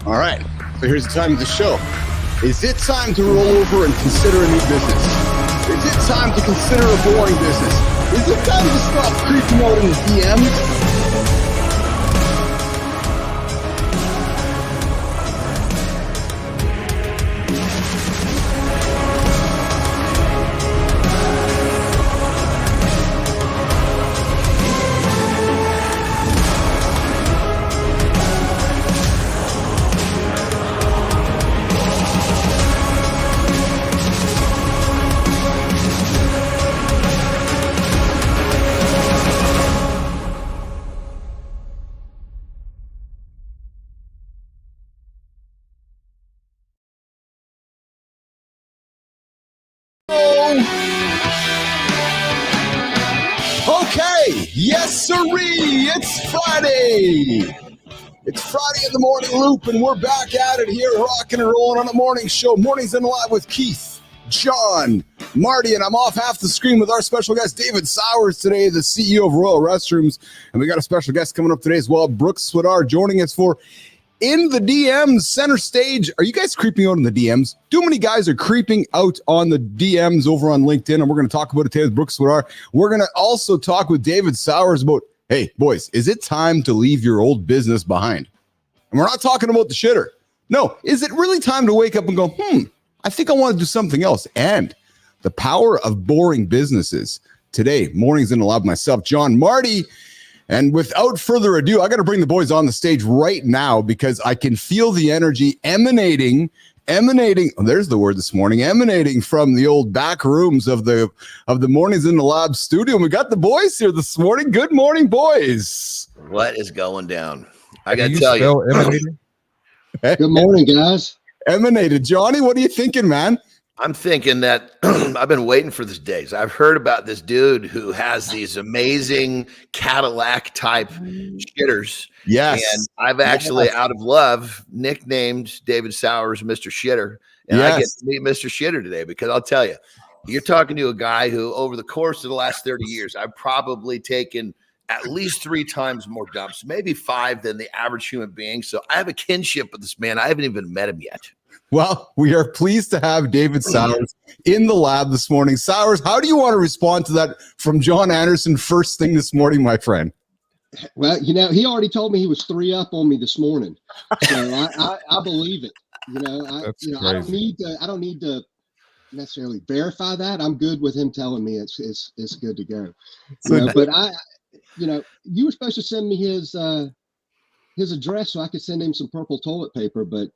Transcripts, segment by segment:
All right, so here's the time of the show. Is it time to roll over and consider a new business? Is it time to consider a boring business? Is it time to stop creeping out in the DMs? Okay, yes sirree, it's Friday. It's Friday in the morning loop, and we're back at it here, rocking and rolling on a morning show. Mornings in Live with Keith, Jon, Marty, and I'm off half the screen with our special guest, David Sauers, today, the CEO of Royal Restrooms. And we got a special guest coming up today as well, Brooke, Swedar, joining us for In the DMs, center stage. Are you guys creeping out in the DMs? Too many guys are creeping out on the DMs over on LinkedIn, and we're going to talk about it today with Brooke Swedar. We're going to also talk with David Sauers about, hey, boys, is it time to leave your old business behind? And we're not talking about the shitter. No, is it really time to wake up and go, I think I want to do something else? And the power of boring businesses. Today, Mornings in the Lab, myself, Jon, Marty. And without further ado, I got to bring the boys on the stage right now because I can feel the energy emanating, there's the word this morning, emanating from the old back rooms of the Mornings in the Lab studio. And we got the boys here this morning. Good morning, boys. What is going down? I got to tell you. Good morning, guys. Emanated. Johnny, what are you thinking, man? I'm thinking that I've been waiting for this day. I've heard about this dude who has these amazing Cadillac type shitters. Yes. And I've actually, out of love, nicknamed David Sauers Mr. Shitter. And I get to meet Mr. Shitter today because I'll tell you, you're talking to a guy who over the course of the last 30 years, I've probably taken at least 3 times more dumps, maybe 5 than the average human being. So I have a kinship with this man. I haven't even met him yet. Well, we are pleased to have David Sauers in the lab this morning. Sauers, how do you want to respond to that from Jon Andersen first thing this morning, my friend? Well, he already told me he was 3 up on me this morning, so I believe it. I don't need to necessarily verify that. I'm good with him telling me it's good to go. But you were supposed to send me his address so I could send him some purple toilet paper, but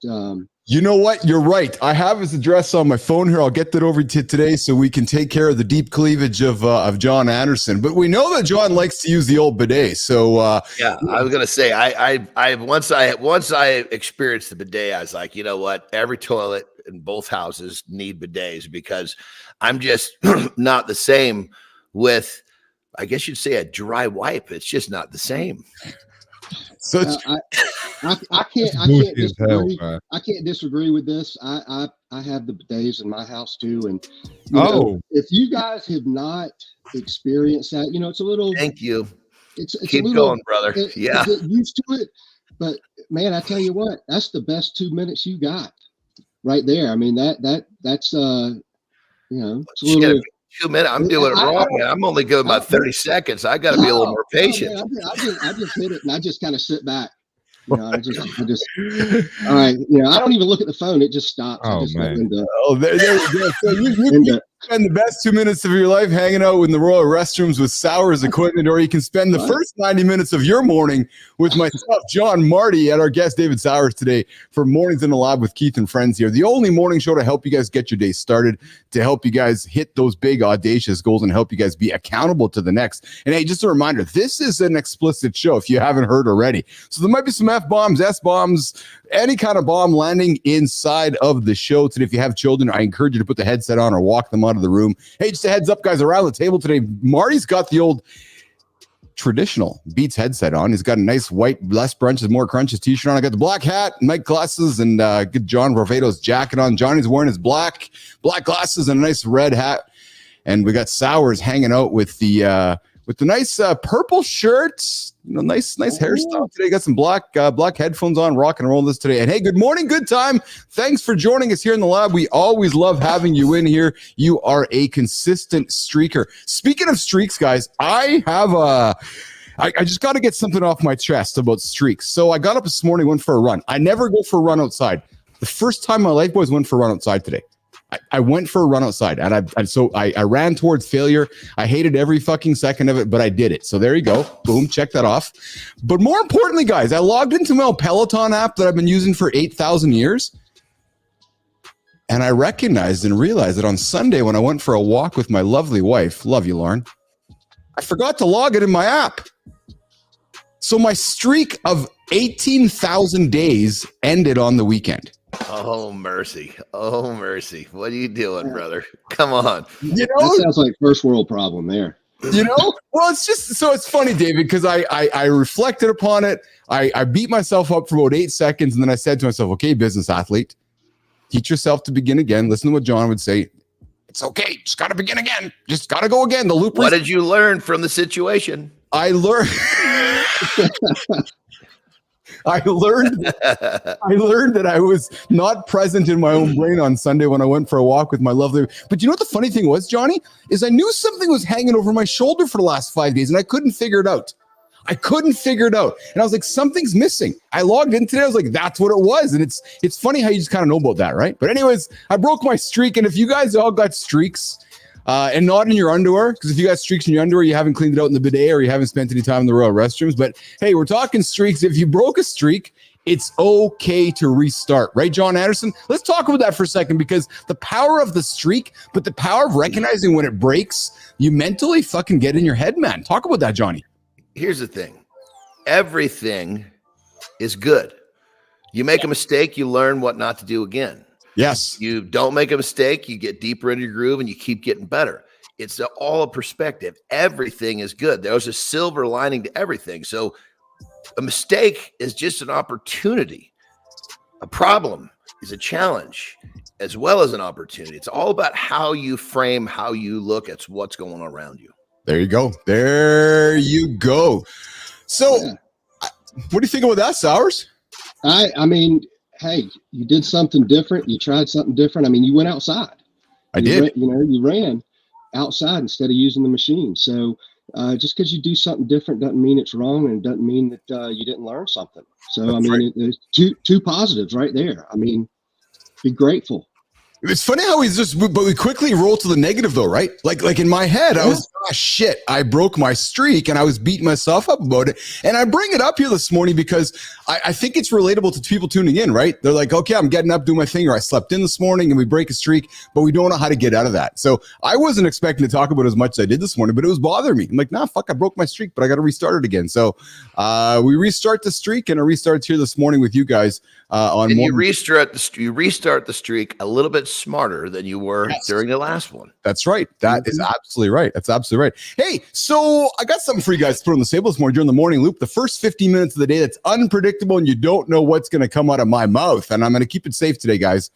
you know what? You're right. I have his address on my phone here. I'll get that over to you today so we can take care of the deep cleavage of Jon Andersen. But we know that Jon likes to use the old bidet. So yeah, I was gonna say I once I experienced the bidet, I was like, you know what? Every toilet in both houses need bidets because I'm just not the same with, I guess you'd say, a dry wipe. It's just not the same. So I can't disagree. I can't disagree with this. I have the bidets in my house too, and if you guys have not experienced that, it's a little. Thank you. It's keep a little, going, brother. Yeah, get used to it. But man, I tell you what, that's the best 2 minutes you got right there. I mean that's it's a little. 2 minutes. I'm doing it wrong. I'm only going about 30 seconds. I got to be a little more patient. I just hit it and I just kind of sit back. I just all right. I don't even look at the phone. It just stops. Oh, man. There you go. So you spend the best 2 minutes of your life hanging out in the Royal Restrooms with Sauers equipment, or you can spend the first 90 minutes of your morning with myself, Jon, Marty, and our guest, David Sauers, today for Mornings in the Lab with Keith and friends here. The only morning show to help you guys get your day started, to help you guys hit those big, audacious goals, and help you guys be accountable to the next. And hey, just a reminder, this is an explicit show if you haven't heard already. So there might be some F-bombs, S-bombs, any kind of bomb landing inside of the show today. If you have children, I encourage you to put the headset on or walk them out of the room. Hey, just a heads up, guys, around the table today, Marty's got the old traditional Beats headset on. He's got a nice white Less Brunches, More Crunches t-shirt on. I got the black hat, night glasses, and good John Barbados jacket on. Johnny's wearing his black glasses and a nice red hat. And we got Sauers hanging out with the with the nice purple shirts, nice hairstyle today. Got some black headphones on, rock and roll this today. And hey, good morning, good time. Thanks for joining us here in the lab. We always love having you in here. You are a consistent streaker. Speaking of streaks, guys, I just got to get something off my chest about streaks. So I got up this morning, went for a run. I never go for a run outside. The first time in my life, boys, went for a run outside today. I went for a run outside, and I ran towards failure. I hated every fucking second of it, but I did it. So there you go. Boom, check that off. But more importantly, guys, I logged into my Peloton app that I've been using for 8,000 years. And I recognized and realized that on Sunday when I went for a walk with my lovely wife, love you, Lauren, I forgot to log it in my app. So my streak of 18,000 days ended on the weekend. Oh, mercy. Oh, mercy. What are you doing, brother? Come on. That sounds like first world problem there. Well, it's funny, David, because I reflected upon it. I beat myself up for about 8 seconds. And then I said to myself, okay, business athlete, teach yourself to begin again. Listen to what John would say. It's okay. Just got to begin again. Just got to go again. The loop. What did you learn from the situation? I learned that I was not present in my own brain on Sunday when I went for a walk with my lovely. But you know what the funny thing was, Johnny, is I knew something was hanging over my shoulder for the last 5 days and I couldn't figure it out. And I was like, something's missing. I logged in today. I was like, that's what it was. And it's funny how you just kind of know about that, right? But anyways, I broke my streak. And if you guys all got streaks, and not in your underwear, because if you got streaks in your underwear, you haven't cleaned it out in the bidet or you haven't spent any time in the royal restrooms. But hey, we're talking streaks. If you broke a streak, it's okay to restart, right, Jon Andersen? Let's talk about that for a second, because the power of the streak, but the power of recognizing when it breaks, you mentally fucking get in your head, man. Talk about that, Johnny. Here's the thing. Everything is good. You make a mistake, you learn what not to do again. Yes. You don't make a mistake, you get deeper into your groove and you keep getting better. It's all a perspective. Everything is good. There's a silver lining to everything. So a mistake is just an opportunity. A problem is a challenge as well as an opportunity. It's all about how you frame, how you look at what's going on around you. There you go. There you go. So what do you think about that, Sauers? I mean, hey, you did something different. You tried something different. I mean, you went outside. You ran outside instead of using the machine. So just because you do something different doesn't mean it's wrong, and it doesn't mean that you didn't learn something. So, that's there's two positives right there. I mean, be grateful. It's funny how but we quickly roll to the negative though, right? Like in my head, I was, shit, I broke my streak and I was beating myself up about it. And I bring it up here this morning because I think it's relatable to people tuning in, right? They're like, okay, I'm getting up, doing my thing, or I slept in this morning and we break a streak, but we don't know how to get out of that. So I wasn't expecting to talk about it as much as I did this morning, but it was bothering me. I'm like, nah, fuck, I broke my streak, but I got to restart it again. So we restart the streak, and I restarted here this morning with you guys on. And you restart the streak a little bit smarter than you were during the last one. That's right. That is absolutely right. That's absolutely right. Hey, so I got something for you guys to put on the table this morning during the morning loop. The first 15 minutes of the day that's unpredictable and you don't know what's going to come out of my mouth. And I'm going to keep it safe today, guys.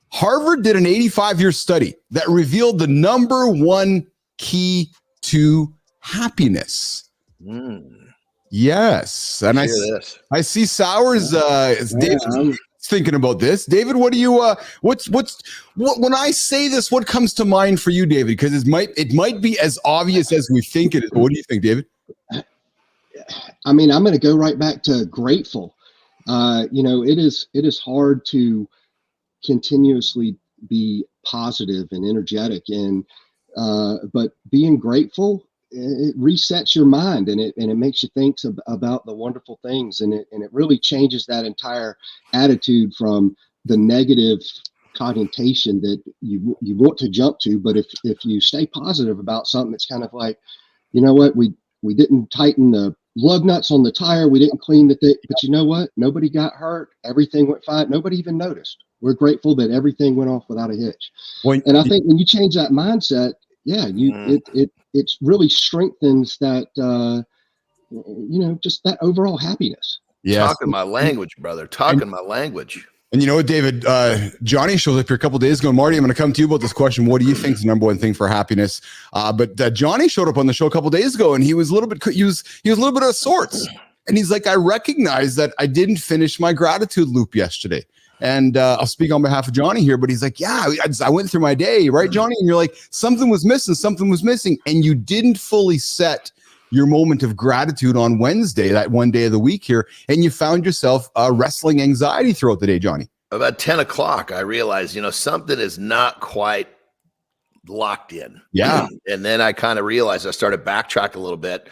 Harvard did an 85-year study that revealed the number one key to happiness. Yes. And I see Sauers David thinking about this. David, what do you what when I say this, what comes to mind for you, David? Because it might be as obvious as we think it is. What do you think, David? I mean, I'm going to go right back to grateful. It is hard to continuously be positive and energetic, and but being grateful, it resets your mind, and it makes you think about the wonderful things, and it really changes that entire attitude from the negative connotation that you want to jump to. But if you stay positive about something, it's kind of like, you know what, we didn't tighten the lug nuts on the tire, we didn't clean the thing, but you know what, nobody got hurt, everything went fine, nobody even noticed. We're grateful that everying went off without a hitch. And I think when you change that mindset, it really strengthens that just that overall happiness. Talking my language, brother. My language. And you know what, David? Johnny showed up here a couple days ago. Marty, I'm going to come to you about this question. What do you think is the number one thing for happiness? But Johnny showed up on the show a couple days ago, and he was a little bit he was a little bit of sorts. And he's like, I recognize that I didn't finish my gratitude loop yesterday. And I'll speak on behalf of Johnny here, but he's like, yeah, I went through my day, right, Johnny? And you're like, something was missing, and you didn't fully set your moment of gratitude on Wednesday, that one day of the week here, and you found yourself wrestling anxiety throughout the day, Johnny. About 10 o'clock, I realized, something is not quite locked in. Yeah. And then I kind of realized I started backtrack a little bit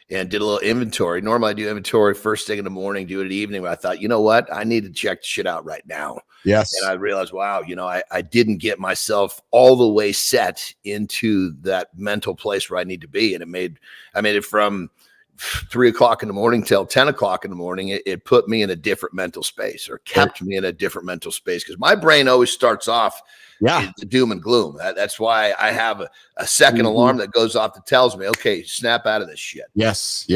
and did a little inventory. Normally I do inventory first thing in the morning, do it at evening, but I thought, you know what? I need to check the shit out right now. Yes. And I realized, wow, I didn't get myself all the way set into that mental place where I need to be. And I made it from 3 o'clock in the morning till 10 o'clock in the morning. It put me in a different mental space, or kept me in a different mental space, because my brain always starts off the doom and gloom. That's why I have a second alarm that goes off that tells me, okay, snap out of this shit. Yes.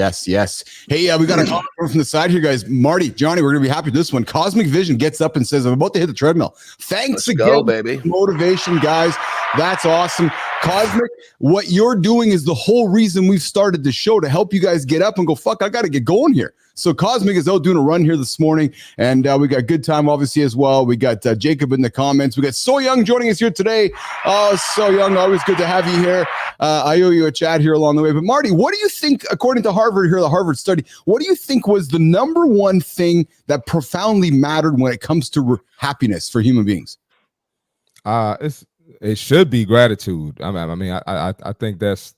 Hey, we got a comment from the side here, guys. Marty, Johnny, we're going to be happy with this one. Cosmic Vision gets up and says, I'm about to hit the treadmill. Thanks again, go, baby. Motivation, guys. That's awesome. Cosmic, what you're doing is the whole reason we've started the show, to help you guys get up and go, fuck, I got to get going here. So Cosmic is out doing a run here this morning, and we got good time, obviously, as well. We got Jacob in the comments. We got So Young joining us here today. Oh, So Young, always good to have you here. I owe you a chat here along the way. But Marty, what do you think, according to Harvard here, the Harvard study, what do you think was the number one thing that profoundly mattered when it comes to happiness for human beings? It should be gratitude. I think that's,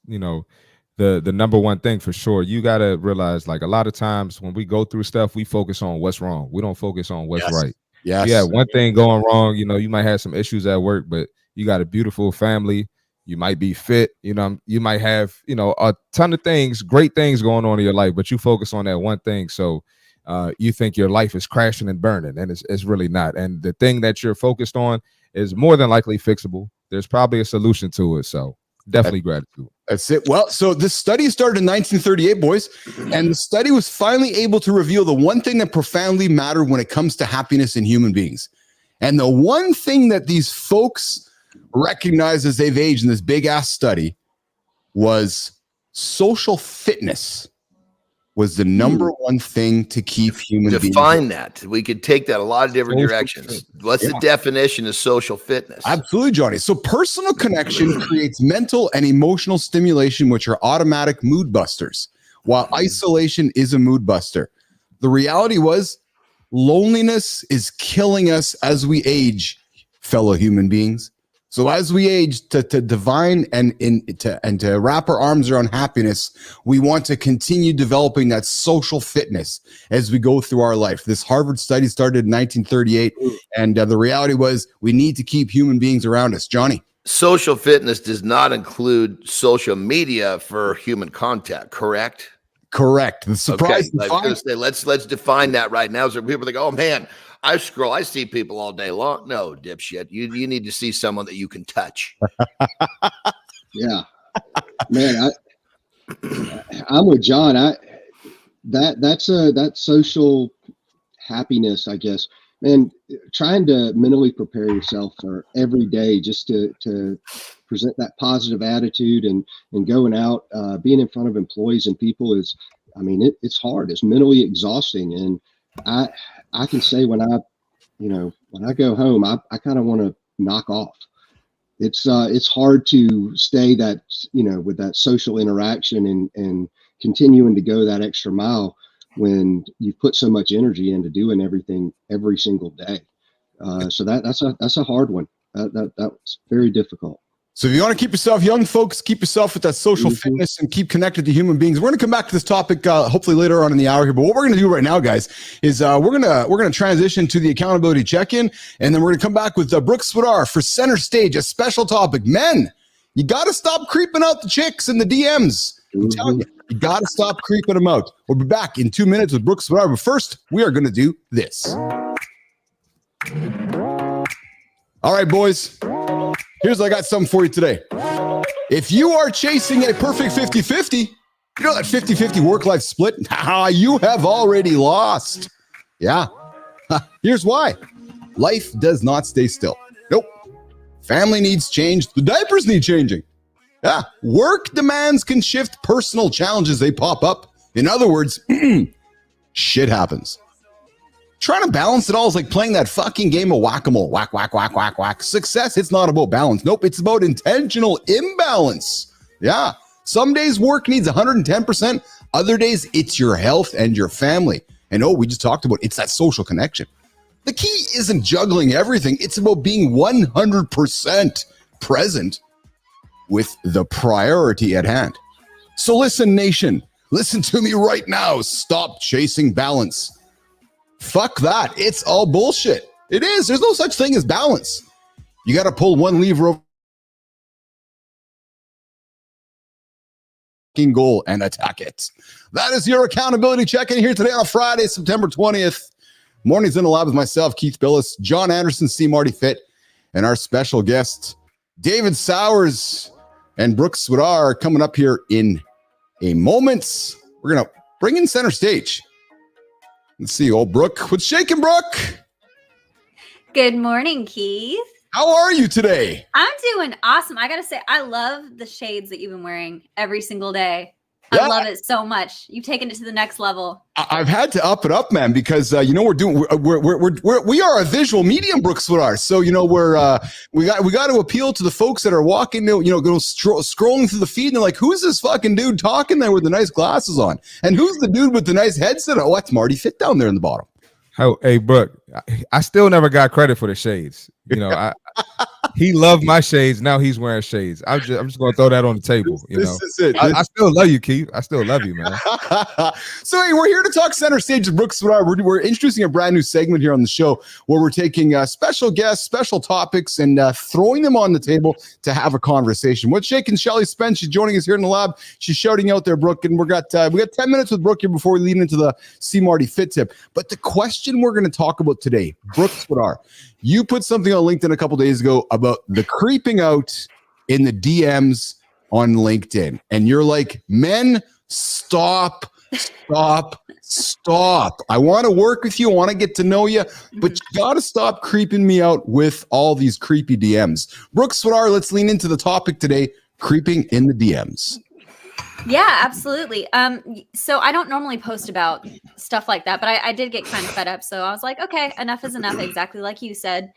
the number one thing for sure. You got to realize, like, a lot of times when we go through stuff, we focus on what's wrong. We don't focus on what's right. Yes. Yeah. One thing going wrong, you might have some issues at work, but you got a beautiful family. You might be fit, you might have, a ton of things, great things going on in your life, but you focus on that one thing. So you think your life is crashing and burning, and it's really not. And the thing that you're focused on is more than likely fixable. There's probably a solution to it. So definitely gratitude. That's it. Well, so this study started in 1938, boys, and the study was finally able to reveal the one thing that profoundly mattered when it comes to happiness in human beings. And the one thing that these folks recognized as they've aged in this big ass study was social fitness was the number one thing to keep human beings. Define that. We could take that a lot of different directions. What's the definition of social fitness? Absolutely, Johnny. So personal connection creates mental and emotional stimulation, which are automatic mood busters, while isolation is a mood buster. The reality was loneliness is killing us as we age, fellow human beings. So as we age, to divine and to wrap our arms around happiness, we want to continue developing that social fitness as we go through our life. This Harvard study started in 1938, and the reality was we need to keep human beings around us. Johnny? Social fitness does not include social media for human contact, correct? Correct. The surprise. Okay. I was gonna say, let's define that right now. So people think, oh man, I see people all day long. No, dipshit. You need to see someone that you can touch. Yeah, man, I'm with John. That's social happiness, I guess. Man, trying to mentally prepare yourself for every day, just to present that positive attitude and going out, being in front of employees and people is, it's hard. It's mentally exhausting. And I can say when I go home, I kind of want to knock off. It's hard to stay that, with that social interaction and continuing to go that extra mile when you put so much energy into doing everything every single day. So that's a hard one. That's very difficult. So if you want to keep yourself young, folks, keep yourself with that social fitness and keep connected to human beings. We're going to come back to this topic hopefully later on in the hour here. But what we're going to do right now, guys, is we're going to transition to the accountability check-in, and then we're going to come back with Brooke Swedar for center stage, a special topic. Men, you got to stop creeping out the chicks in the DMs. I'm telling you, you got to stop creeping them out. We'll be back in 2 minutes with Brooke Swedar. But first, we are going to do this. All right, boys. Here's I got something for you today. If you are chasing a perfect 50-50, you know that 50-50 work-life split? You have already lost. Yeah. Here's why. Life does not stay still. Nope. Family needs change. The diapers need changing. Yeah. Work demands can shift personal challenges. They pop up. In other words, shit happens. Trying to balance it all is like playing that fucking game of whack-a-mole. Whack, whack, whack, whack, whack. Success, it's not about balance. Nope, it's about intentional imbalance. Yeah. Some days work needs 110%. Other days, it's your health and your family. And we just talked about it's that social connection. The key isn't juggling everything. It's about being 100% present with the priority at hand. So listen, nation. Listen to me right now. Stop chasing balance. Fuck that. It's all bullshit. It is. There's no such thing as balance. You got to pull one lever over goal and attack it. That is your accountability check-in here today on Friday, September 20th. Mornings in the lab with myself, Keith Bilous, Jon Andersen, CMartyFit, and our special guest, David Sauers and Brooke Swedar, coming up here in a moment. We're going to bring in center stage. Let's see, old Brooke. What's shaking, Brooke? Good morning, Keith. How are you today? I'm doing awesome. I got to say, I love the shades that you've been wearing every single day. Yeah. I love it so much. You've taken it to the next level. I've had to up it up, man, because we are a visual medium, Brooke Swedar. So we got to appeal to the folks that are walking, scrolling through the feed, and they're like, "Who's this fucking dude talking there with the nice glasses on? And who's the dude with the nice headset? Oh, that's MartyFit down there in the bottom." Hey, Brooke, I still never got credit for the shades. He loved my shades. Now he's wearing shades. I'm just going to throw that on the table. This is it. I still love you, Keith. I still love you, man. So hey, we're here to talk center stage with Brooke Swedar. We're introducing a brand new segment here on the show where we're taking special guests, special topics, and throwing them on the table to have a conversation. What's shaking? Shelly Spence, she's joining us here in the lab. She's shouting out there, Brooke, and we got 10 minutes with Brooke here before we lead into the CMartyFit tip. But the question we're going to talk about today, Brooke Swedar, you put something on LinkedIn a couple days ago about the creeping out in the DMs on LinkedIn. And you're like, men, stop. I want to work with you. I want to get to know you, but you got to stop creeping me out with all these creepy DMs. Brooke Swedar, let's lean into the topic today, creeping in the DMs. Yeah, absolutely. So I don't normally post about stuff like that, but I did get kind of fed up. So I was like, okay, enough is enough, exactly like you said.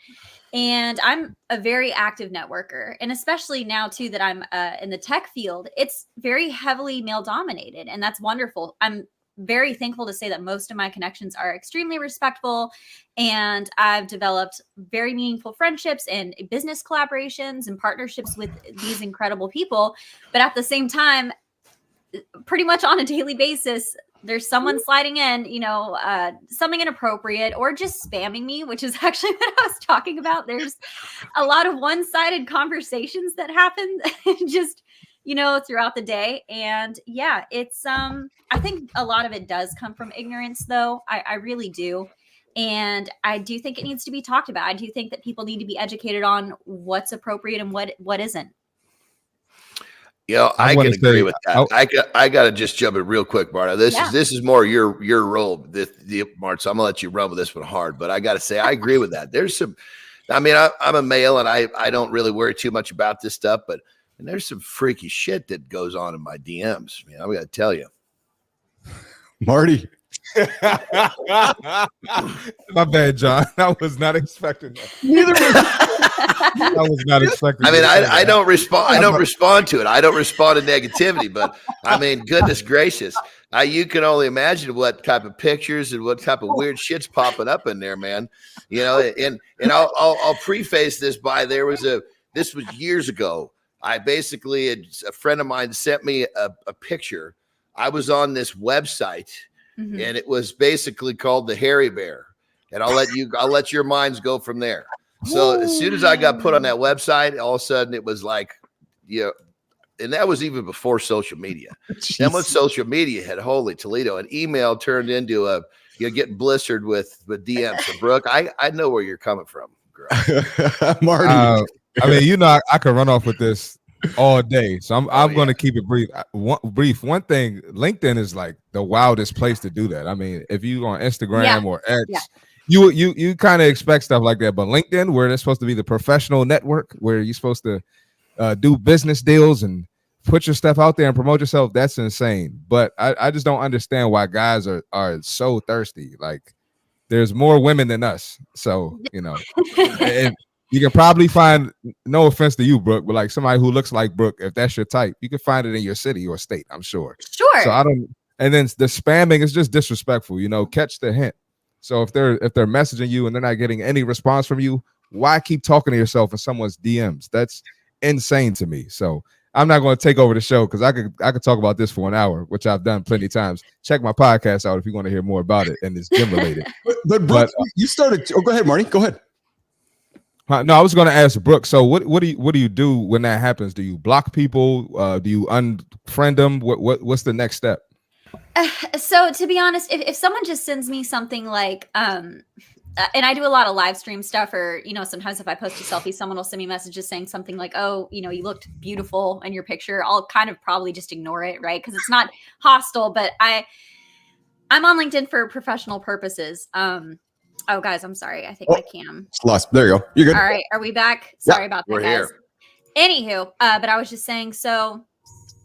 And I'm a very active networker. And especially now, too, that I'm in the tech field, it's very heavily male dominated. And that's wonderful. I'm very thankful to say that most of my connections are extremely respectful. And I've developed very meaningful friendships and business collaborations and partnerships with these incredible people. But at the same time, pretty much on a daily basis, there's someone sliding in, something inappropriate or just spamming me, which is actually what I was talking about. There's a lot of one-sided conversations that happen just, throughout the day. And yeah, it's, I think a lot of it does come from ignorance though. I really do. And I do think it needs to be talked about. I do think that people need to be educated on what's appropriate and what isn't. I can agree with that. I got to just jump in real quick, Marta. This is more your role, Mart. So I'm gonna let you run with this one hard. But I got to say, I agree with that. There's some. I mean, I'm a male, and I don't really worry too much about this stuff. But there's some freaky shit that goes on in my DMs. I got to tell you, Marty. My bad, John. I was not expecting that. Neither was I was not expecting. I mean, I don't respond. I don't respond to it. I don't respond to negativity. But I mean, goodness gracious, you can only imagine what type of pictures and what type of weird shit's popping up in there, man. And I'll preface this by this was years ago. I basically a friend of mine sent me a picture. I was on this website. Mm-hmm. And it was basically called the Hairy Bear. And I'll let your minds go from there. So as soon as I got put on that website, all of a sudden it was like, and that was even before social media. Jeez. Then when social media hit, holy Toledo, an email turned into getting blistered with DMs. So Brooke, I know where you're coming from, girl. Marty. I mean, I could run off with this all day, so I'm going to keep it brief. One thing, LinkedIn is like the wildest place to do that. I mean, if you on Instagram or X, you kind of expect stuff like that, but LinkedIn, where it's supposed to be the professional network, where you're supposed to do business deals and put your stuff out there and promote yourself, that's insane. But I just don't understand why guys are so thirsty. Like, there's more women than us, so and you can probably find, no offense to you, Brooke, but like somebody who looks like Brooke, if that's your type, you can find it in your city or state, I'm sure. Sure. So I don't. And then the spamming is just disrespectful. Catch the hint. So if they're messaging you and they're not getting any response from you, why keep talking to yourself in someone's DMs? That's insane to me. So I'm not going to take over the show because I could talk about this for an hour, which I've done plenty of times. Check my podcast out if you want to hear more about it, and it's gym related. But Brooke, you started. Go ahead, Marty. Go ahead. No, I was going to ask Brooke. So what do you do when that happens? Do you block people? Do you unfriend them? What's the next step? So to be honest, if someone just sends me something like, and I do a lot of live stream stuff, or, sometimes if I post a selfie, someone will send me messages saying something like, oh, you looked beautiful in your picture. I'll kind of probably just ignore it, right? Because it's not hostile, but I'm on LinkedIn for professional purposes. Oh, guys, I'm sorry. I think my cam. Lost. There you go. You're good. All right. Are we back? Sorry about that, we're guys. here. Anywho, but I was just saying, so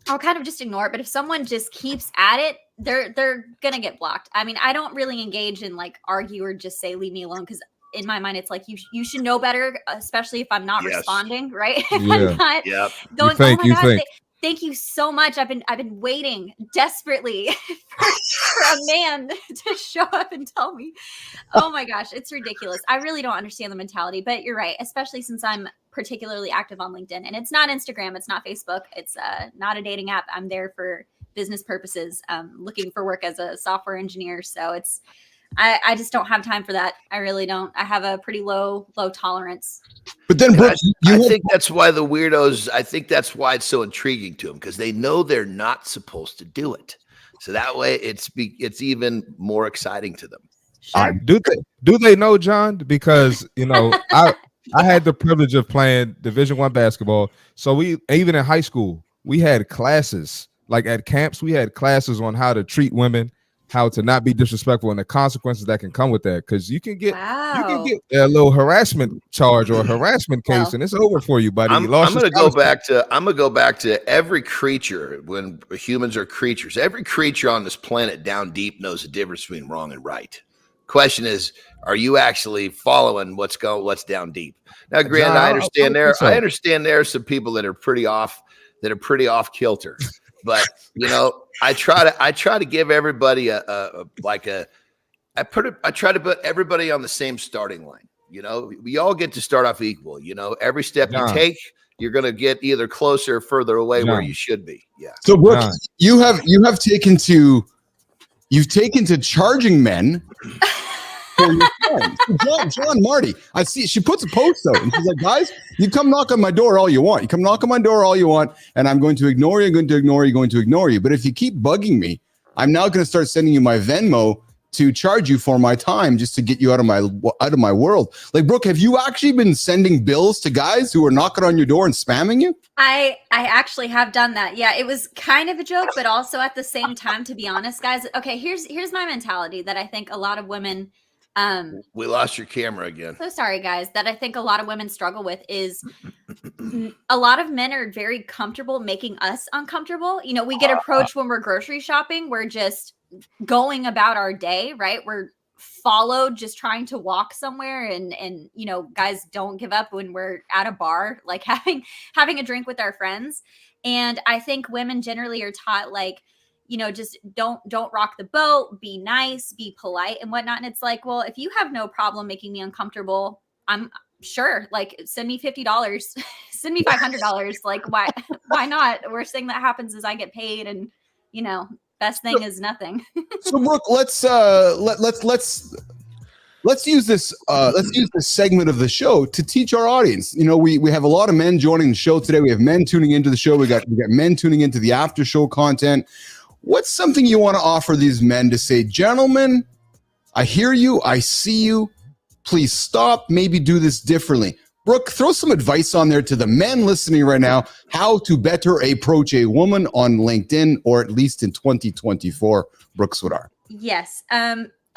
I'll kind of just ignore it. But if someone just keeps at it, they're going to get blocked. I mean, I don't really engage in argue or just say, leave me alone. Because in my mind, it's like, you should know better, especially if I'm not responding, right? If I'm not going, oh my gosh, thank you so much. I've been waiting desperately for a man to show up and tell me. Oh my gosh, it's ridiculous. I really don't understand the mentality, but you're right, especially since I'm particularly active on LinkedIn, and it's not Instagram, it's not Facebook, it's not a dating app. I'm there for business purposes, looking for work as a software engineer. So I just don't have time for that. I really don't. I have a pretty low tolerance. But then, Brooke, I think that's why the weirdos, I think that's why it's so intriguing to them, because they know they're not supposed to do it. So that way it's even more exciting to them. Sure. Do they know, John? Because, I had the privilege of playing Division I basketball. So we, even in high school, we had classes, like at camps, we had classes on how to treat women, how to not be disrespectful, and the consequences that can come with that. Because you can get a little harassment charge or a harassment case, and it's over for you, buddy. I'm gonna go back to every creature. When humans are creatures, every creature on this planet down deep knows the difference between wrong and right. Question is, are you actually following what's down deep? Now, granted, John, I understand I understand there are some people that are pretty off kilter. But I try to give everybody I try to put everybody on the same starting line. We all get to start off equal. Every step you take, you're gonna get either closer or further away where you should be. Yeah. So Brooke, you've taken to charging men for your friends. John, Marty, I see she puts a post out and she's like, guys, you come knock on my door all you want. You come knock on my door all you want, and I'm going to ignore you, going to ignore you. But if you keep bugging me, I'm now going to start sending you my Venmo to charge you for my time just to get you out of my world. Like, Brooke, have you actually been sending bills to guys who are knocking on your door and spamming you? I actually have done that. Yeah, it was kind of a joke, but also at the same time, to be honest, guys. Okay, here's my mentality that I think a lot of women. We lost your camera again. So sorry, guys. That I think a lot of women struggle with is a lot of men are very comfortable making us uncomfortable. We get approached when we're grocery shopping. We're just going about our day, right? We're followed just trying to walk somewhere, and guys don't give up when we're at a bar, like having a drink with our friends. And I think women generally are taught just don't rock the boat, be nice, be polite and whatnot. And it's like, well, if you have no problem making me uncomfortable, I'm sure, send me $50, send me $500. Why not? The worst thing that happens is I get paid, and best thing is nothing. So Brooke, let's use this segment of the show to teach our audience. We have a lot of men joining the show today. We have men tuning into the show. We got men tuning into the after show content. What's something you want to offer these men to say, gentlemen, I hear you, I see you, please stop, maybe do this differently? Brooke, throw some advice on there to the men listening right now, how to better approach a woman on LinkedIn, or at least in 2024, Brooke Swedar. Yes.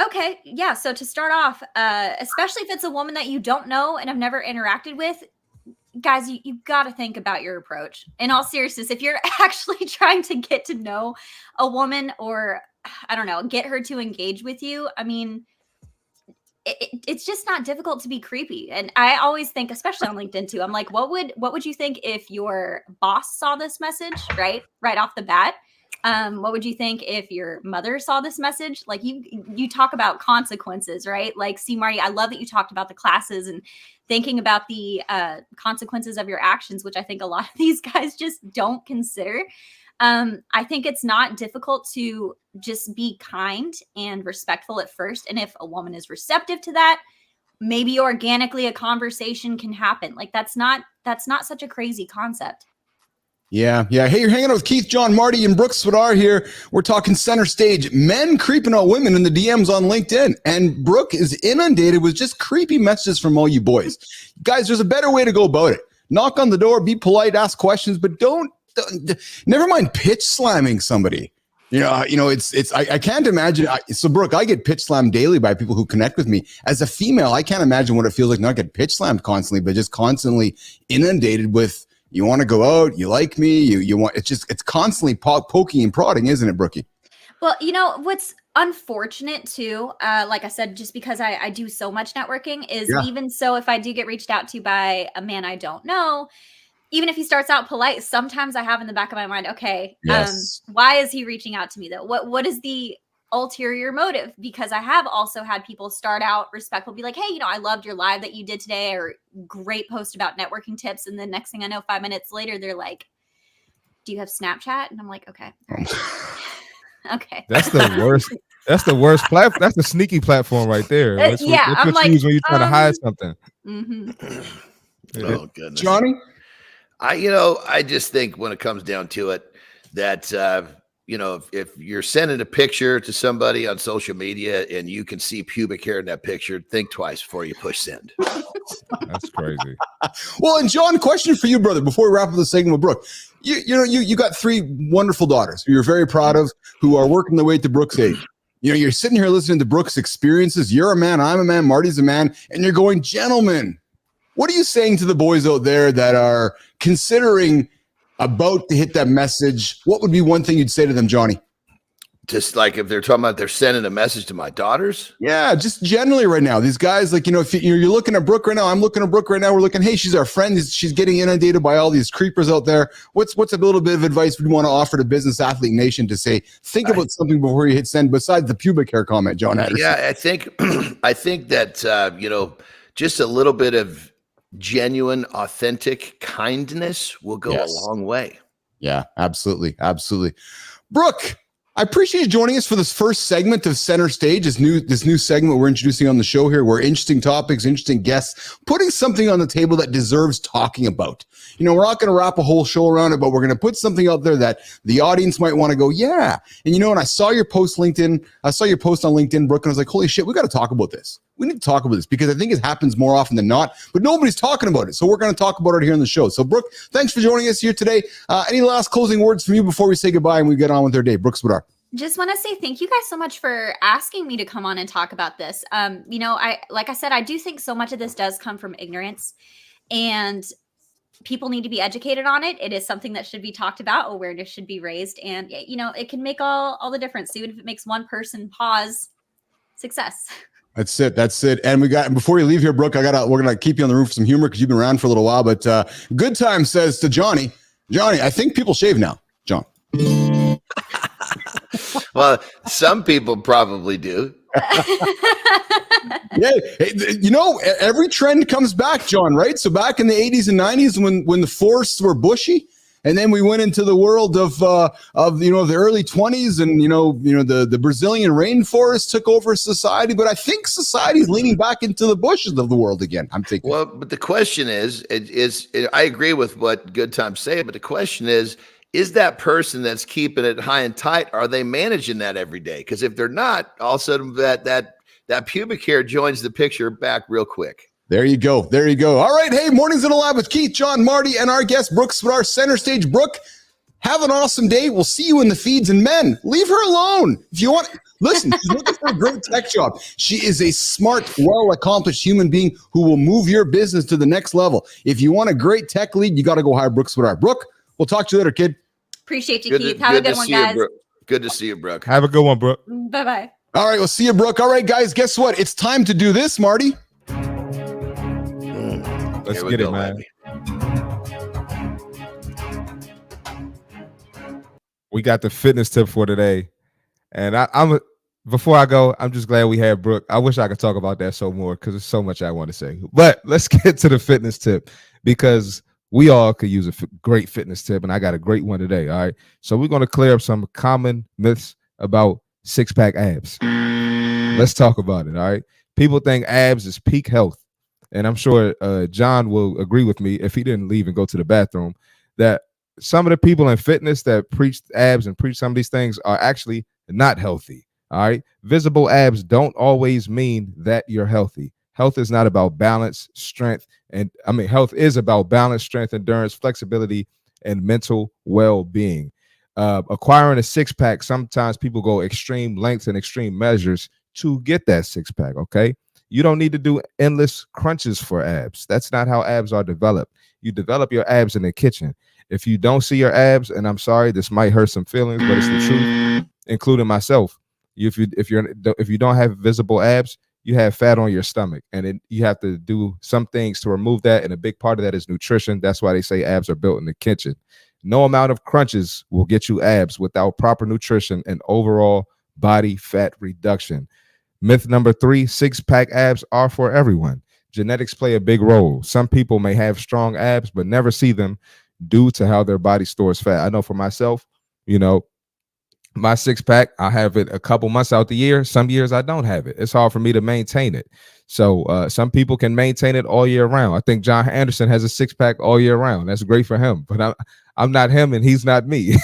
Okay, yeah. So to start off, especially if it's a woman that you don't know and have never interacted with, guys, you got to think about your approach. In all seriousness, if you're actually trying to get to know a woman, or I don't know, get her to engage with you, I mean, it's just not difficult to be creepy. And I always think, especially on LinkedIn too, I'm like, what would you think if your boss saw this message right off the bat? What would you think if your mother saw this message? Like you talk about consequences, right? Like, see, Marty, I love that you talked about the classes and thinking about the consequences of your actions, which I think a lot of these guys just don't consider. I think it's not difficult to just be kind and respectful at first. And if a woman is receptive to that, maybe organically a conversation can happen. Like that's not such a crazy concept. Yeah. Hey, you're hanging out with Keith, Jon, Marty, and Brooke Swedar here. We're talking center stage, men creeping out women in the DMs on LinkedIn. And Brooke is inundated with just creepy messages from all you boys. Guys, there's a better way to go about it. Knock on the door, be polite, ask questions, but don't never mind pitch slamming somebody. I can't imagine. So Brooke, I get pitch slammed daily by people who connect with me. As a female, I can't imagine what it feels like not get pitch slammed constantly, but just constantly inundated with, you want to go out, you like me, you want, it's constantly poking and prodding, isn't it, Brookie? Well, what's unfortunate too, like I said, just because I do so much networking is even so, if I do get reached out to by a man I don't know, even if he starts out polite, sometimes I have in the back of my mind, okay, why is he reaching out to me though? What is the ulterior motive? Because I have also had people start out respectful, be like, hey, I loved your live that you did today, or great post about networking tips. And then next thing I know, 5 minutes later, they're like, do you have Snapchat? And I'm like, okay. All right. Okay. That's the worst. That's the worst platform. That's the sneaky platform right there. That's I'm what like, you use when you're trying to hide something. Mm-hmm. Oh goodness, Johnny. I just think when it comes down to it, that if you're sending a picture to somebody on social media and you can see pubic hair in that picture, think twice before you push send. That's crazy. Well, and Jon, question for you, brother, before we wrap up the segment with Brooke. You got 3 wonderful daughters who you're very proud of, who are working their way to Brooke's age. You're sitting here listening to Brooke's experiences. You're a man, I'm a man, Marty's a man, and you're going, gentlemen, what are you saying to the boys out there that are considering about to hit that message? What would be one thing you'd say to them, Johnny? Just like if they're talking about they're sending a message to my daughters? Yeah, just generally right now. These guys, like, if you're looking at Brooke right now, I'm looking at Brooke right now. We're looking, hey, she's our friend. She's getting inundated by all these creepers out there. What's a little bit of advice we want to offer to Business Athlete Nation to say, think about something before you hit send besides the pubic hair comment, Jon Andersen? Yeah, I think that, just a little bit of genuine, authentic kindness will go a long way. Yeah, absolutely. Brooke, I appreciate you joining us for this first segment of Center Stage, this new segment we're introducing on the show here, where interesting topics, interesting guests, putting something on the table that deserves talking about. We're not going to wrap a whole show around it, but we're going to put something out there that the audience might want to go, yeah. And when I saw your post on LinkedIn, Brooke, and I was like, holy shit, we got to talk about this. We need to talk about this because I think it happens more often than not, but nobody's talking about it. So we're going to talk about it here on the show. So Brooke, thanks for joining us here today. Any last closing words from you before we say goodbye and we get on with our day? Brooke Swedar. Just want to say thank you guys so much for asking me to come on and talk about this. Like I said, I do think so much of this does come from ignorance, and people need to be educated on it. It is something that should be talked about. Awareness should be raised, and it can make all the difference. Even if it makes one person pause, success. That's it. And before you leave here, Brooke, we're gonna keep you on the roof for some humor because you've been around for a little while. But Good Time says to Johnny, I think people shave now, Jon. Well, some people probably do. Yeah, every trend comes back, Jon, right? So back in the 80s and 90s when the forests were bushy, and then we went into the world of the early 20s, and the Brazilian rainforest took over society. But I think society is leaning back into the bushes of the world again. I'm thinking. Well, but the question is I agree with what Good Time say, but the question is that person that's keeping it high and tight, are they managing that every day? Because if they're not, all of a sudden that pubic hair joins the picture back real quick. There you go. All right. Hey, Mornings in the Lab with Keith, Jon, Marty, and our guest, Brooke Swedar, Center Stage. Brooke, Have an awesome day. We'll see you in the feeds. And men, leave her alone. If you want, listen, she's looking for a great tech job. She is a smart, well-accomplished human being who will move your business to the next level. If you want a great tech lead, you got to go hire Brooke Swedar. Brooke, we'll talk to you later, kid. Appreciate you, Keith. Have a good one, guys. Good to see you, Brooke. Have a good one, Brooke. Bye-bye. All right, we'll see you, Brooke. All right, guys, guess what? It's time to do this, Marty. Let's get it, man. Baby. We got the fitness tip for today. And before I go, I'm just glad we had Brooke. I wish I could talk about that so more because there's so much I want to say. But let's get to the fitness tip because we all could use a great fitness tip, and I got a great one today. All right. So we're going to clear up some common myths about six-pack abs. Let's talk about it. All right. People think abs is peak health. And I'm sure John will agree with me if he didn't leave and go to the bathroom that some of the people in fitness that preach abs and preach some of these things are actually not healthy. All right. Visible abs don't always mean that you're healthy. Health is not about balance, strength, health is about balance, strength, endurance, flexibility, and mental well-being. Acquiring a six-pack, sometimes people go extreme lengths and extreme measures to get that six-pack, okay? You don't need to do endless crunches for abs. That's not how abs are developed. You develop your abs in the kitchen. If you don't see your abs, and I'm sorry, this might hurt some feelings, but it's the truth, including myself. If you don't have visible abs, you have fat on your stomach, and you have to do some things to remove that. And a big part of that is nutrition. That's why they say abs are built in the kitchen. No amount of crunches will get you abs without proper nutrition and overall body fat reduction. Myth number 3, six-pack abs are for everyone. Genetics play a big role. Some people may have strong abs, but never see them due to how their body stores fat. I know for myself, my six-pack, I have it a couple months out the year. Some years I don't have it. It's hard for me to maintain it. So some people can maintain it all year round. I think Jon Andersen has a six-pack all year round. That's great for him, but I'm not him and he's not me.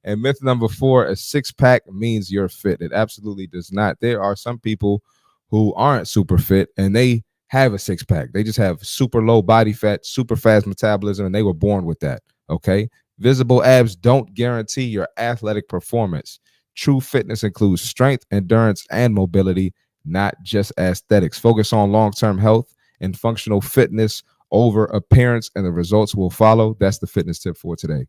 And myth number 4, a six-pack means you're fit. It absolutely does not. There are some people who aren't super fit and they have a six-pack. They just have super low body fat, super fast metabolism, and they were born with that, okay? Visible abs don't guarantee your athletic performance. True fitness includes strength, endurance, and mobility, not just aesthetics. Focus on long-term health and functional fitness over appearance, and the results will follow. That's the fitness tip for today.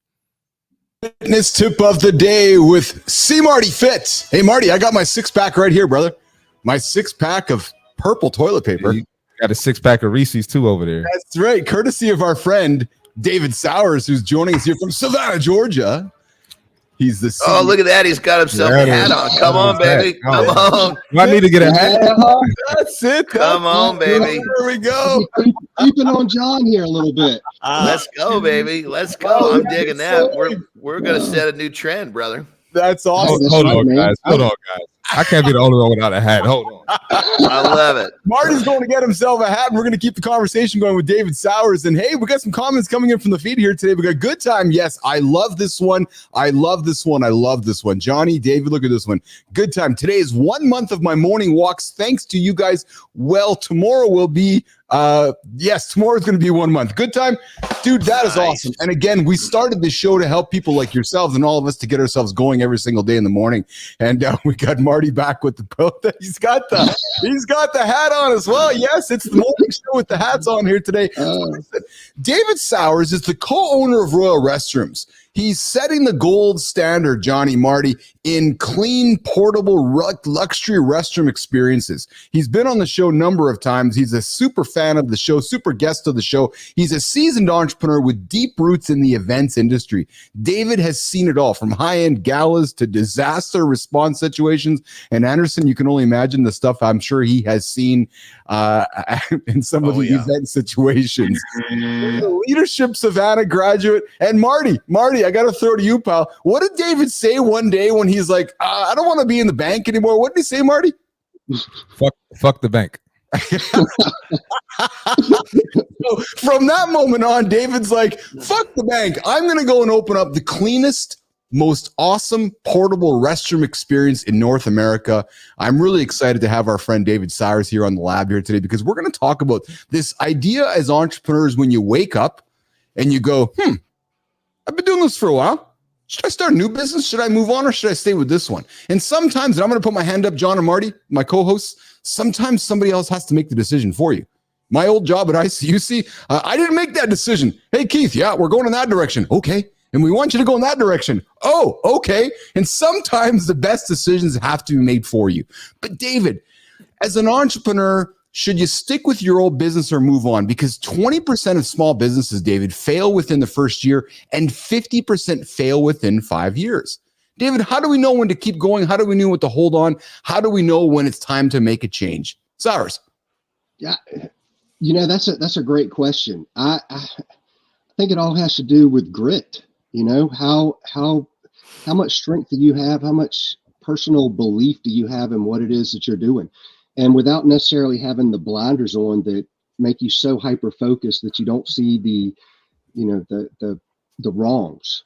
Fitness tip of the day with CMartyFit. Hey, Marty, I got my six-pack right here, brother. My six-pack of purple toilet paper. You got a six-pack of Reese's, too, over there. That's right. Courtesy of our friend, David Sauers, who's joining us here from Savannah, Georgia. He's the Oh, look at that. He's got himself a hat on. Come on, baby. Come on. Do I need to get a hat? That's it. Come on, baby. There we go. Keeping on John here a little bit. Let's go, baby. Let's go. I'm digging that. We're going to set a new trend, brother. That's awesome. Hold on, guys. Hold on, guys. I can't be the only one without a hat. Hold on. I love it. Marty's going to get himself a hat, and we're going to keep the conversation going with David Sauers. And hey, we got some comments coming in from the feed here today. We got good time. Yes, I love this one. I love this one. I love this one. Johnny, David, look at this one. Good time. Today is 1 month of my morning walks. Thanks to you guys. Well, tomorrow will be tomorrow's going to be 1 month. Good time. Dude, that is awesome. And again, we started this show to help people like yourselves and all of us to get ourselves going every single day in the morning. And we got Marty back with the belt. He's got the hat on as well. Yes, it's the morning show with the hats on here today. David Sauers is the co-owner of Royal Restrooms. He's setting the gold standard, Johnny, Marty, in clean, portable, luxury restroom experiences. He's been on the show a number of times. He's a super fan of the show, super guest of the show. He's a seasoned entrepreneur with deep roots in the events industry. David has seen it all, from high-end galas to disaster response situations. And Andersen, you can only imagine the stuff I'm sure he has seen in some of the event situations. The Leadership Savannah graduate. And Marty, I got to throw to you, pal. What did David say one day when he's like, I don't want to be in the bank anymore? What did he say, Marty? Fuck the bank. So from that moment on, David's like, fuck the bank. I'm going to go and open up the cleanest, most awesome portable restroom experience in North America. I'm really excited to have our friend David Sauers here on the lab here today, because we're going to talk about this idea as entrepreneurs when you wake up and you go, I've been doing this for a while. Should I start a new business? Should I move on or should I stay with this one? And sometimes, and I'm going to put my hand up, Jon and Marty, my co-hosts, sometimes somebody else has to make the decision for you. My old job at ICUC, I didn't make that decision. Hey, Keith, yeah, we're going in that direction. Okay. And we want you to go in that direction. Oh, okay. And sometimes the best decisions have to be made for you. But David, as an entrepreneur, should you stick with your old business or move on? Because 20% of small businesses, David, fail within the first year and 50% fail within 5 years. David, how do we know when to keep going? How do we know what to hold on? How do we know when it's time to make a change? Sauers. Yeah, that's a great question. I think it all has to do with grit. How much strength do you have? How much personal belief do you have in what it is that you're doing? And without necessarily having the blinders on that make you so hyper focused that you don't see the wrongs.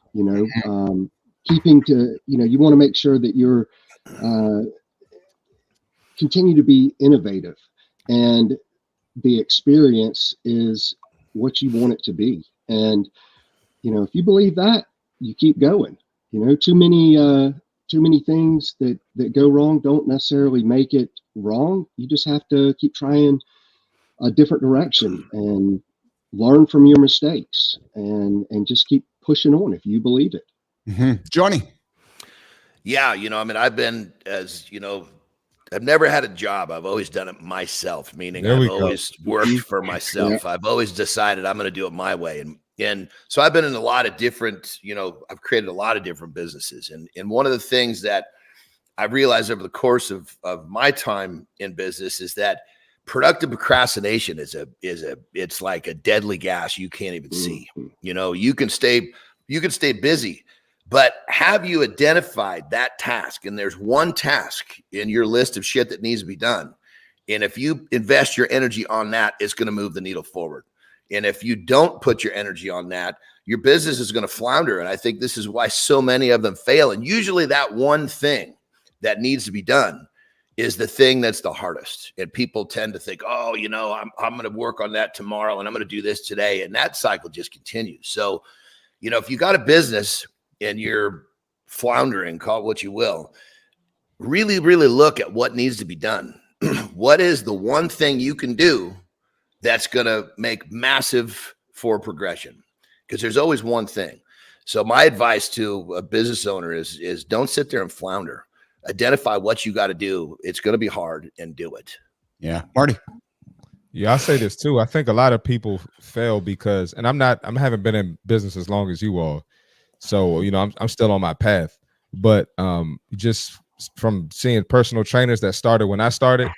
Keeping to you want to make sure that you're continue to be innovative, and the experience is what you want it to be. And if you believe that, you keep going. Too many things that go wrong don't necessarily make it wrong. You just have to keep trying a different direction and learn from your mistakes and just keep pushing on if you believe it. Mm-hmm. Johnny. Yeah. I've been, I've never had a job. I've always done it myself, meaning I've always worked for myself. Yeah. I've always decided I'm going to do it my way. And so I've been in a lot of different, I've created a lot of different businesses. And one of the things that I realized over the course of my time in business is that productive procrastination it's like a deadly gas you can't even see. You can stay busy, but have you identified that task? And there's one task in your list of shit that needs to be done. And if you invest your energy on that, it's going to move the needle forward. And if you don't put your energy on that, your business is going to flounder. And I think this is why so many of them fail. And usually that one thing that needs to be done is the thing that's the hardest. And people tend to think, oh, I'm going to work on that tomorrow and I'm going to do this today. And that cycle just continues. So, if you got a business and you're floundering, call it what you will, really, really look at what needs to be done. What is the one thing you can do that's going to make massive forward progression? Because there's always one thing. So my advice to a business owner is don't sit there and flounder. Identify what you got to do. It's going to be hard, and do it. Yeah. Marty. Yeah, I say this too. I think a lot of people fail because, and I haven't been in business as long as you all. So, I'm still on my path, but just from seeing personal trainers that started when I started,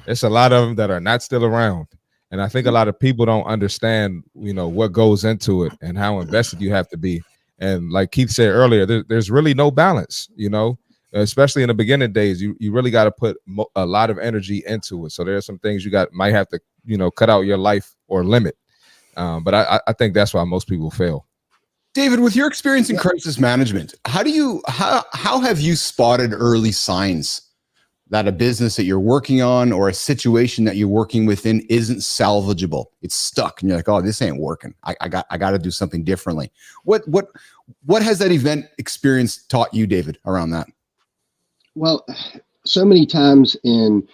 it's a lot of them that are not still around. And I think a lot of people don't understand, what goes into it and how invested you have to be. And like Keith said earlier, there's really no balance, especially in the beginning days. You really got to put a lot of energy into it. So there are some things you might have to, cut out your life or limit. But I think that's why most people fail. David, with your experience in crisis management, how have you spotted early signs that a business that you're working on or a situation that you're working within isn't salvageable? It's stuck, and you're like, oh, this ain't working. I got to do something differently. What has that event experience taught you, David, around that? Well, so many times in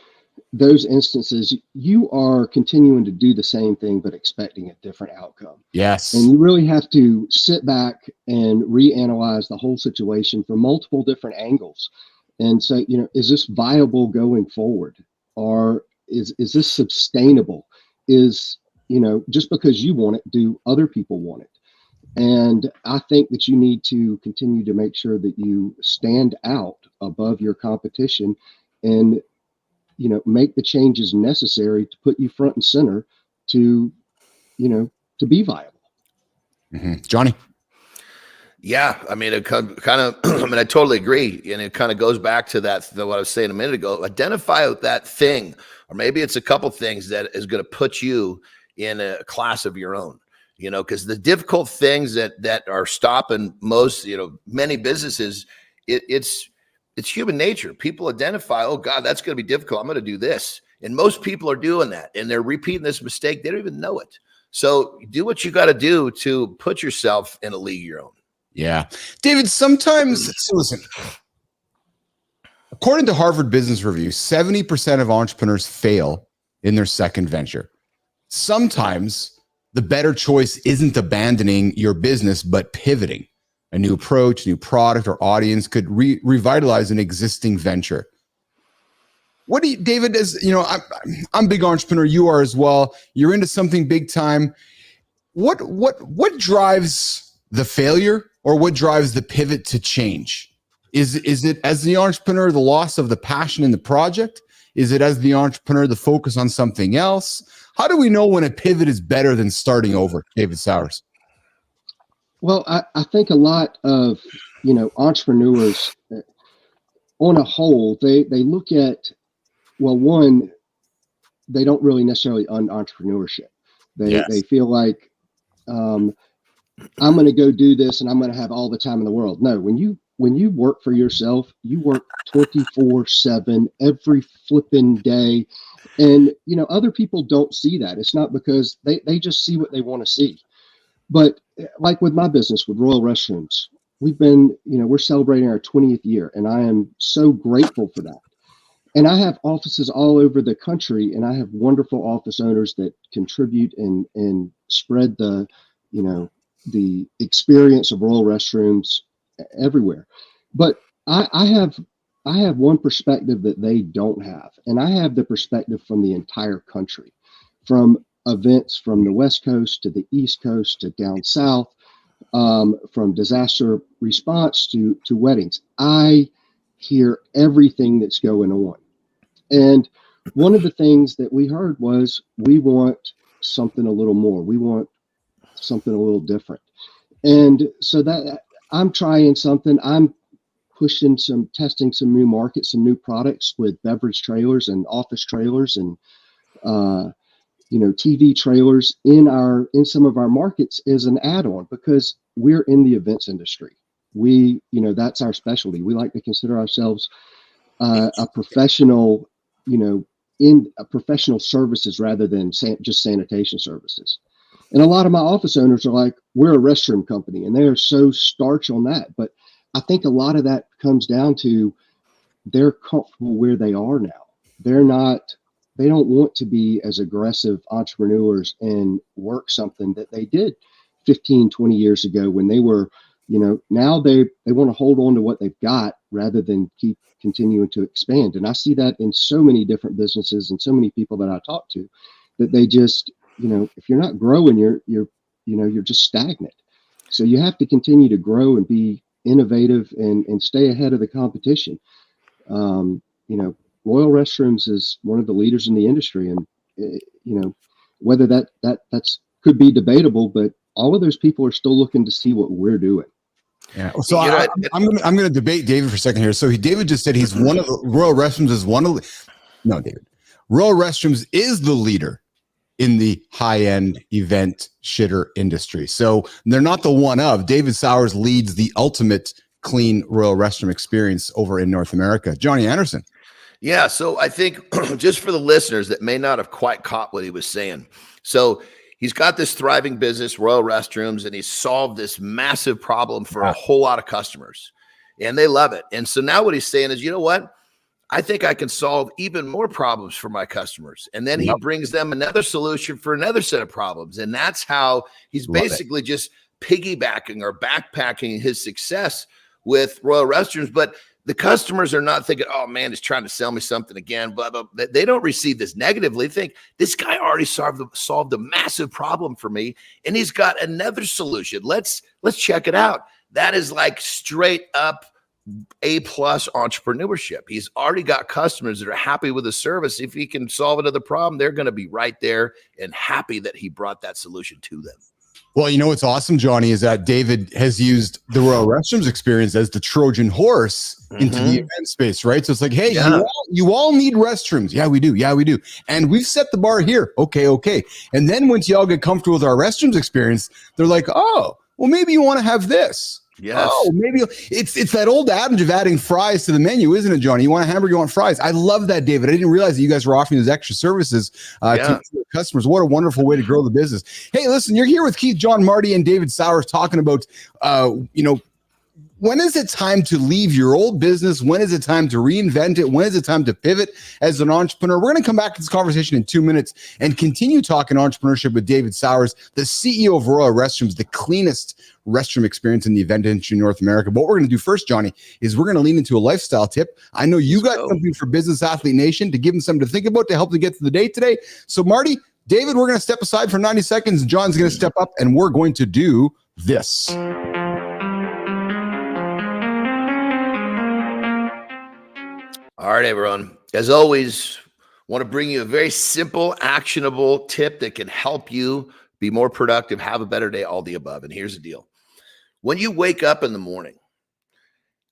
those instances, you are continuing to do the same thing, but expecting a different outcome. Yes. And you really have to sit back and reanalyze the whole situation from multiple different angles. And so, is this viable going forward? Or is this sustainable? Is, just because you want it, do other people want it? And I think that you need to continue to make sure that you stand out above your competition and, make the changes necessary to put you front and center to be viable. Mm-hmm. Johnny. Yeah, it kind of, I totally agree. And it kind of goes back to what I was saying a minute ago. Identify that thing, or maybe it's a couple things that is going to put you in a class of your own, because the difficult things that are stopping most, many businesses, it's human nature. People identify, oh God, that's going to be difficult. I'm going to do this. And most people are doing that, and they're repeating this mistake. They don't even know it. So do what you got to do to put yourself in a league of your own. Yeah. David, sometimes, so listen, according to Harvard Business Review, 70% of entrepreneurs fail in their second venture. Sometimes the better choice isn't abandoning your business, but pivoting. A new approach, new product, or audience could revitalize an existing venture. What do you, David, as you know, I'm a big entrepreneur. You are as well. You're into something big time. What drives the failure, or what drives the pivot to change? Is it, as the entrepreneur, the loss of the passion in the project? Is it, as the entrepreneur, the focus on something else? How do we know when a pivot is better than starting over, David Sauers? Well, I think a lot of, entrepreneurs on a whole, they look at, well, one, they don't really necessarily own entrepreneurship. They feel like, I'm going to go do this and I'm going to have all the time in the world. No, when you work for yourself, you work 24/7 every flipping day. And, other people don't see that. It's not because they just see what they want to see. But like with my business, with Royal Restrooms, we've been, we're celebrating our 20th year, and I am so grateful for that. And I have offices all over the country, and I have wonderful office owners that contribute and spread the experience of Royal Restrooms everywhere. But I have one perspective that they don't have, and I have the perspective from the entire country, from events from the West Coast to the East Coast to down south, from disaster response to weddings. I hear everything that's going on. And one of the things that we heard was, we want something a little more. We want something a little different. And so that I'm trying something. I'm testing some new markets, some new products with beverage trailers and office trailers and, TV trailers in some of our markets as an add-on, because we're in the events industry. We, that's our specialty. We like to consider ourselves a professional, in professional services rather than just sanitation services. And a lot of my office owners are like, we're a restroom company, and they are so starch on that. But I think a lot of that comes down to they're comfortable where they are now. They don't want to be as aggressive entrepreneurs and work something that they did 15, 20 years ago when they were, now they want to hold on to what they've got rather than keep continuing to expand. And I see that in so many different businesses and so many people that I talk to, that they just, if you're not growing, you're just stagnant. So you have to continue to grow and be innovative and stay ahead of the competition. Royal Restrooms is one of the leaders in the industry, and whether that's could be debatable, but all of those people are still looking to see what we're doing. Yeah. So I'm going to debate David for a second here. So David just said he's one of the Royal Restrooms is one of the, no, David, Royal Restrooms is the leader in the high-end event shitter industry. So they're not the one of. David Sauers leads the ultimate clean Royal Restroom experience over in North America. Jon Andersen. Yeah, so I think just for the listeners that may not have quite caught what he was saying. So he's got this thriving business, Royal Restrooms, and he's solved this massive problem for a whole lot of customers, and they love it. And so now what he's saying is, you know what? I think I can solve even more problems for my customers. And then he brings them another solution for another set of problems. And that's how he's basically just piggybacking or backpacking his success with Royal Restrooms. But the customers are not thinking, oh man, he's trying to sell me something again, blah, blah. They don't receive this negatively. They think this guy already solved a massive problem for me, and he's got another solution. Let's check it out. That is like straight up A+ entrepreneurship. He's already got customers that are happy with the service. If he can solve another problem, they're going to be right there and happy that he brought that solution to them. Well, what's awesome, Johnny, is that David has used the Royal Restrooms experience as the Trojan horse into the event space, right? So it's like, hey, you all need restrooms. Yeah, we do. Yeah, we do. And we've set the bar here. Okay. And then once y'all get comfortable with our restrooms experience, they're like, oh, well, maybe you want to have this. Yes. Oh, maybe it's that old adage of adding fries to the menu, isn't it, Johnny? You want a hamburger, you want fries. I love that, David. I didn't realize that you guys were offering those extra services to customers. What a wonderful way to grow the business. Hey, listen, you're here with Keith, John, Marty, and David Sauers talking about, when is it time to leave your old business? When is it time to reinvent it? When is it time to pivot as an entrepreneur? We're going to come back to this conversation in 2 minutes and continue talking entrepreneurship with David Sauers, the CEO of Royal Restrooms, the cleanest restroom experience in the event industry in North America. But what we're going to do first, Johnny, is we're going to lean into a lifestyle tip. I know you got something for Business Athlete Nation to give them something to think about to help them get to the day today. So Marty, David, we're going to step aside for 90 seconds. John's going to step up and we're going to do this. All right, everyone. As always, want to bring you a very simple, actionable tip that can help you be more productive, have a better day, all the above. And here's the deal. When you wake up in the morning,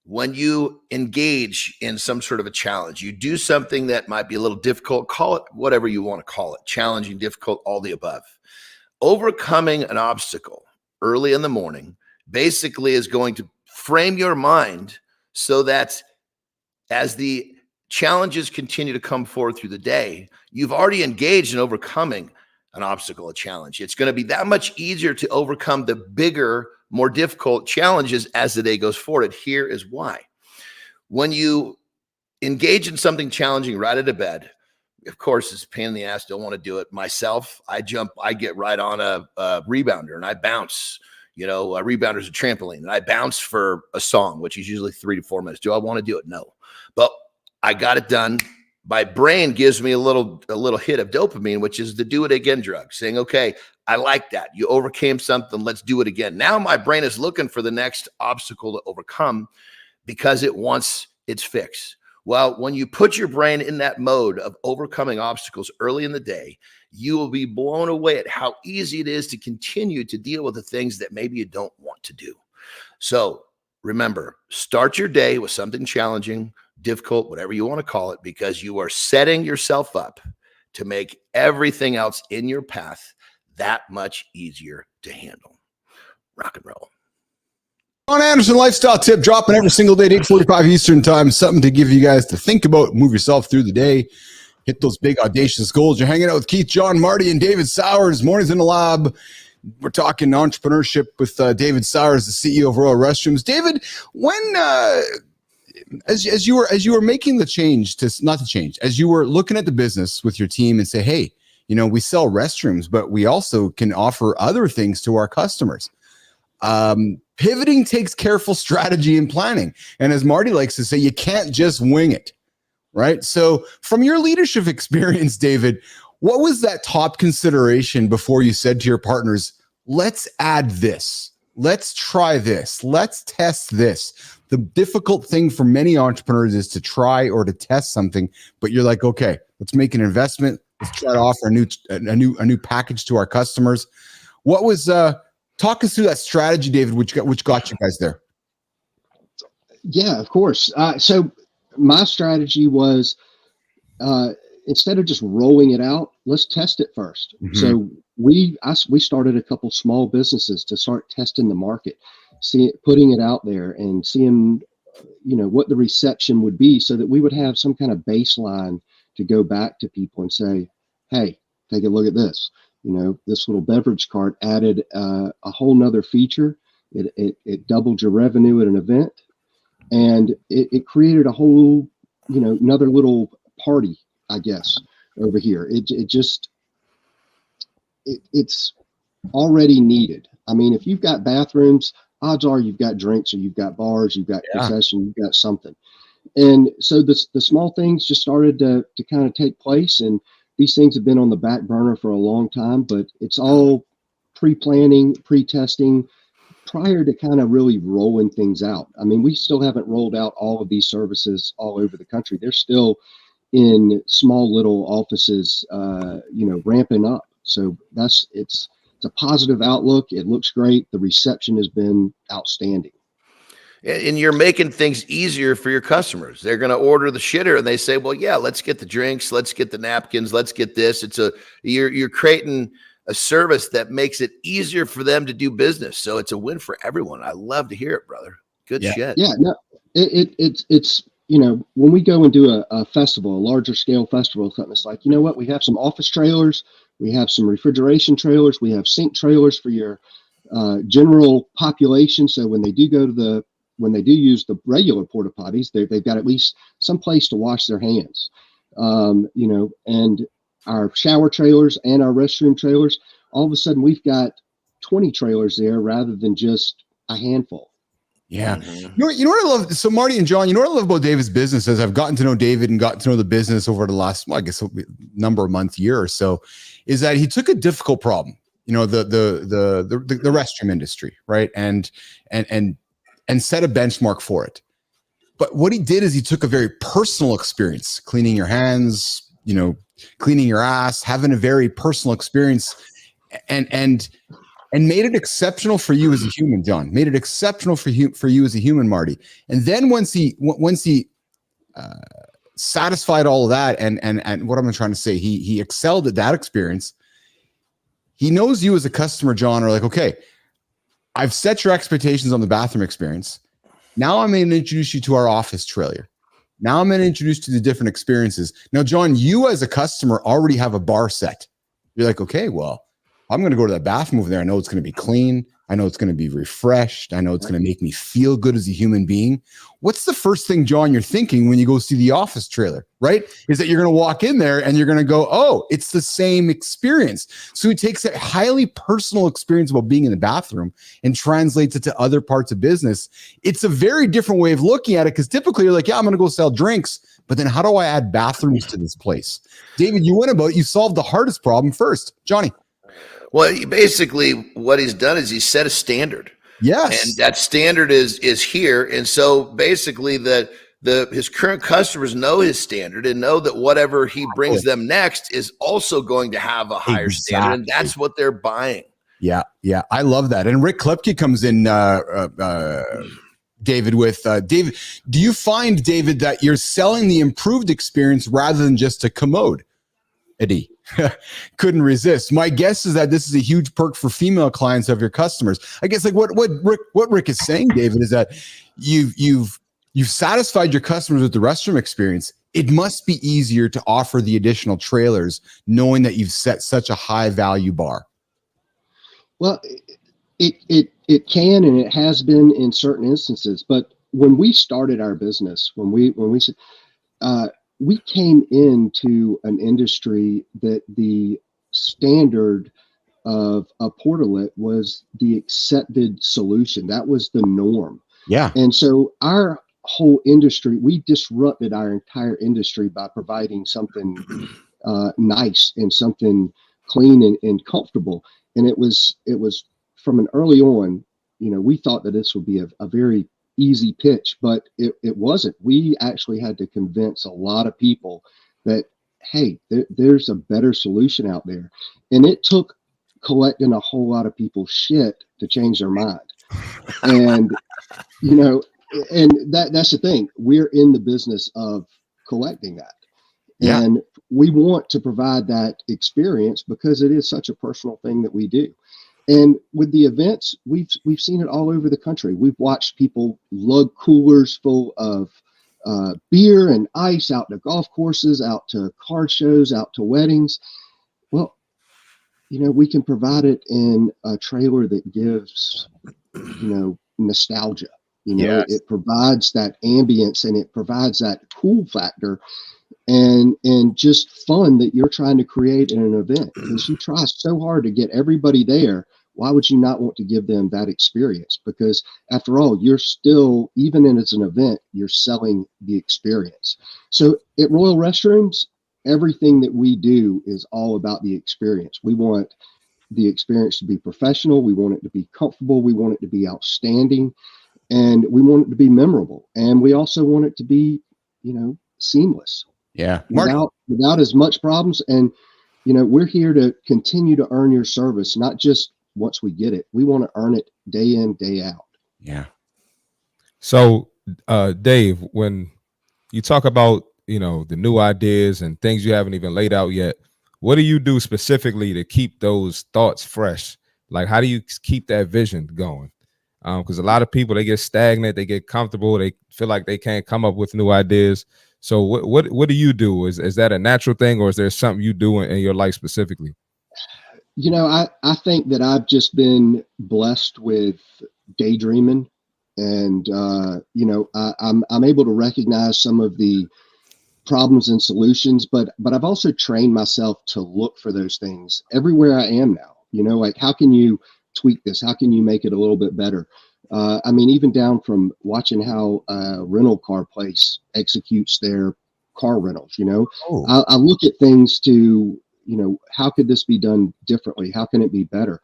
when you engage in some sort of a challenge, you do something that might be a little difficult, call it whatever you want to call it, challenging, difficult, all the above. Overcoming an obstacle early in the morning basically is going to frame your mind so that as the challenges continue to come forward through the day, you've already engaged in overcoming an obstacle, a challenge. It's going to be that much easier to overcome the bigger, more difficult challenges as the day goes forward. Here is why. When you engage in something challenging right out of bed, of course, it's a pain in the ass, don't want to do it. Myself, I get right on a rebounder and I bounce. You know, a rebounder is a trampoline and I bounce for a song, which is usually 3 to 4 minutes. Do I want to do it? No. But I got it done. My brain gives me a little hit of dopamine, which is the do it again drug, saying, okay, I like that. You overcame something. Let's do it again. Now my brain is looking for the next obstacle to overcome because it wants its fix. Well, when you put your brain in that mode of overcoming obstacles early in the day, you will be blown away at how easy it is to continue to deal with the things that maybe you don't want to do. So remember, start your day with something challenging, difficult, whatever you want to call it, because you are setting yourself up to make everything else in your path that much easier to handle. Rock and roll. Jon Andersen lifestyle tip dropping every single day at 8:45 Eastern time. Something to give you guys to think about, move yourself through the day, hit those big audacious goals. You're hanging out with Keith, John, Marty, and David Sauers. Mornings in the Lab. We're talking entrepreneurship with David Sauers, the CEO of Royal Restrooms. David, when as you were making the change to not the change, as you were looking at the business with your team and say, hey, you know, we sell restrooms, but we also can offer other things to our customers. Pivoting takes careful strategy and planning. And as Marty likes to say, you can't just wing it, right? So from your leadership experience, David, what was that top consideration before you said to your partners, let's add this, let's try this, let's test this? The difficult thing for many entrepreneurs is to try or to test something, but you're like, okay, let's make an investment. Let's try to offer a new package to our customers. What was talk us through that strategy, David, which got you guys there? Yeah, of course. So my strategy was instead of just rolling it out, let's test it first. Mm-hmm. So we started a couple small businesses to start testing the market, putting it out there and seeing, you know, what the reception would be, so that we would have some kind of baseline to go back to people and say, hey, take a look at this. You know, this little beverage cart added a whole nother feature. It doubled your revenue at an event, and it created a whole, you know, another little party, I guess, over here. It's already needed. I mean, if you've got bathrooms, odds are you've got drinks, or you've got bars, you've got concession, you've got something. And so the small things just started to kind of take place, and these things have been on the back burner for a long time, but it's all pre-planning, pre-testing prior to kind of really rolling things out. I mean, we still haven't rolled out all of these services all over the country. They're still in small little offices, you know, ramping up. So it's a positive outlook. It looks great. The reception has been outstanding. And you're making things easier for your customers. They're going to order the shitter and they say, well, yeah, let's get the drinks, let's get the napkins, let's get this. You're creating a service that makes it easier for them to do business. So it's a win for everyone. I love to hear it, brother. Good shit. Yeah, no, it's when we go and do a festival, a larger scale festival, something, it's like, what, we have some office trailers, we have some refrigeration trailers, we have sink trailers for your general population. So when they do use the regular porta potties, they've got at least some place to wash their hands. And our shower trailers and our restroom trailers, all of a sudden we've got 20 trailers there rather than just a handful. Yeah. You know what I love? So Marty and John, you know what I love about David's business is I've gotten to know David and gotten to know the business over the last, I guess, number of months, year or so, is that he took a difficult problem, the restroom industry, right? And set a benchmark for it. But what he did is he took a very personal experience, cleaning your hands, cleaning your ass, having a very personal experience, and made it exceptional for you as a human, John. Made it exceptional for you as a human, Marty. And then once he satisfied all of that, and what I'm trying to say, he excelled at that experience. He knows you as a customer, John, are like, okay, I've set your expectations on the bathroom experience. Now I'm going to introduce you to our office trailer. Now I'm going to introduce you to the different experiences. Now, John, you as a customer already have a bar set. You're like, okay, well, I'm going to go to that bathroom over there. I know it's going to be clean. I know it's going to be refreshed. I know it's going to make me feel good as a human being. What's the first thing, John, you're thinking when you go see the office trailer, right? Is that you're going to walk in there and you're going to go, oh, it's the same experience. So he takes a highly personal experience about being in the bathroom and translates it to other parts of business. It's a very different way of looking at it, because typically you're like, yeah, I'm going to go sell drinks, but then how do I add bathrooms to this place? David, you solved the hardest problem first. Johnny. Well, basically what he's done is he set a standard. Yes. And that standard is here. And so basically his current customers know his standard and know that whatever he brings them next is also going to have a higher standard. And that's what they're buying. Yeah. Yeah. I love that. And Rick Klepke comes in, David, David, do you find, David, that you're selling the improved experience rather than just a commode? Eddie. Couldn't resist. My guess is that this is a huge perk for female clients of your customers. I guess like what Rick is saying, David, is that you've satisfied your customers with the restroom experience. It must be easier to offer the additional trailers, knowing that you've set such a high value bar. Well, it can, and it has been in certain instances. But when we started our business, when we came into an industry that the standard of a portalet was the accepted solution. That was the norm. Yeah. And so our whole industry, we disrupted our entire industry by providing something nice and something clean and comfortable. And it was from an early on, we thought that this would be a very easy pitch, but it wasn't. We actually had to convince a lot of people that, hey, there's a better solution out there. And it took collecting a whole lot of people's shit to change their mind. And, and that's the thing. We're in the business of collecting that. Yeah. And we want to provide that experience because it is such a personal thing that we do. And with the events, we've seen it all over the country. We've watched people lug coolers full of beer and ice out to golf courses, out to car shows, out to weddings. Well, we can provide it in a trailer that gives, nostalgia. Yes. It provides that ambience and it provides that cool factor and just fun that you're trying to create in an event, because you try so hard to get everybody there. Why would you not want to give them that experience? Because after all, you're still, even as an event, you're selling the experience. So at Royal Restrooms, everything that we do is all about the experience. We want the experience to be professional. We want it to be comfortable. We want it to be outstanding, and we want it to be memorable. And we also want it to be, seamless. Yeah. Without as much problems. And, we're here to continue to earn your service, not just once we get it. We want to earn it day in, day out. Yeah. So, Dave, when you talk about, the new ideas and things you haven't even laid out yet, what do you do specifically to keep those thoughts fresh? Like, how do you keep that vision going? Because a lot of people, they get stagnant, they get comfortable, they feel like they can't come up with new ideas. So what do you do? Is that a natural thing, or is there something you do in your life specifically? You know, I think that I've just been blessed with daydreaming, and you know, I'm able to recognize some of the problems and solutions, but I've also trained myself to look for those things everywhere I am now. You know, like, how can you tweak this? How can you make it a little bit better? I mean, even down from watching how a rental car place executes their car rentals, you know, I look at things to, you know, how could this be done differently? How can it be better?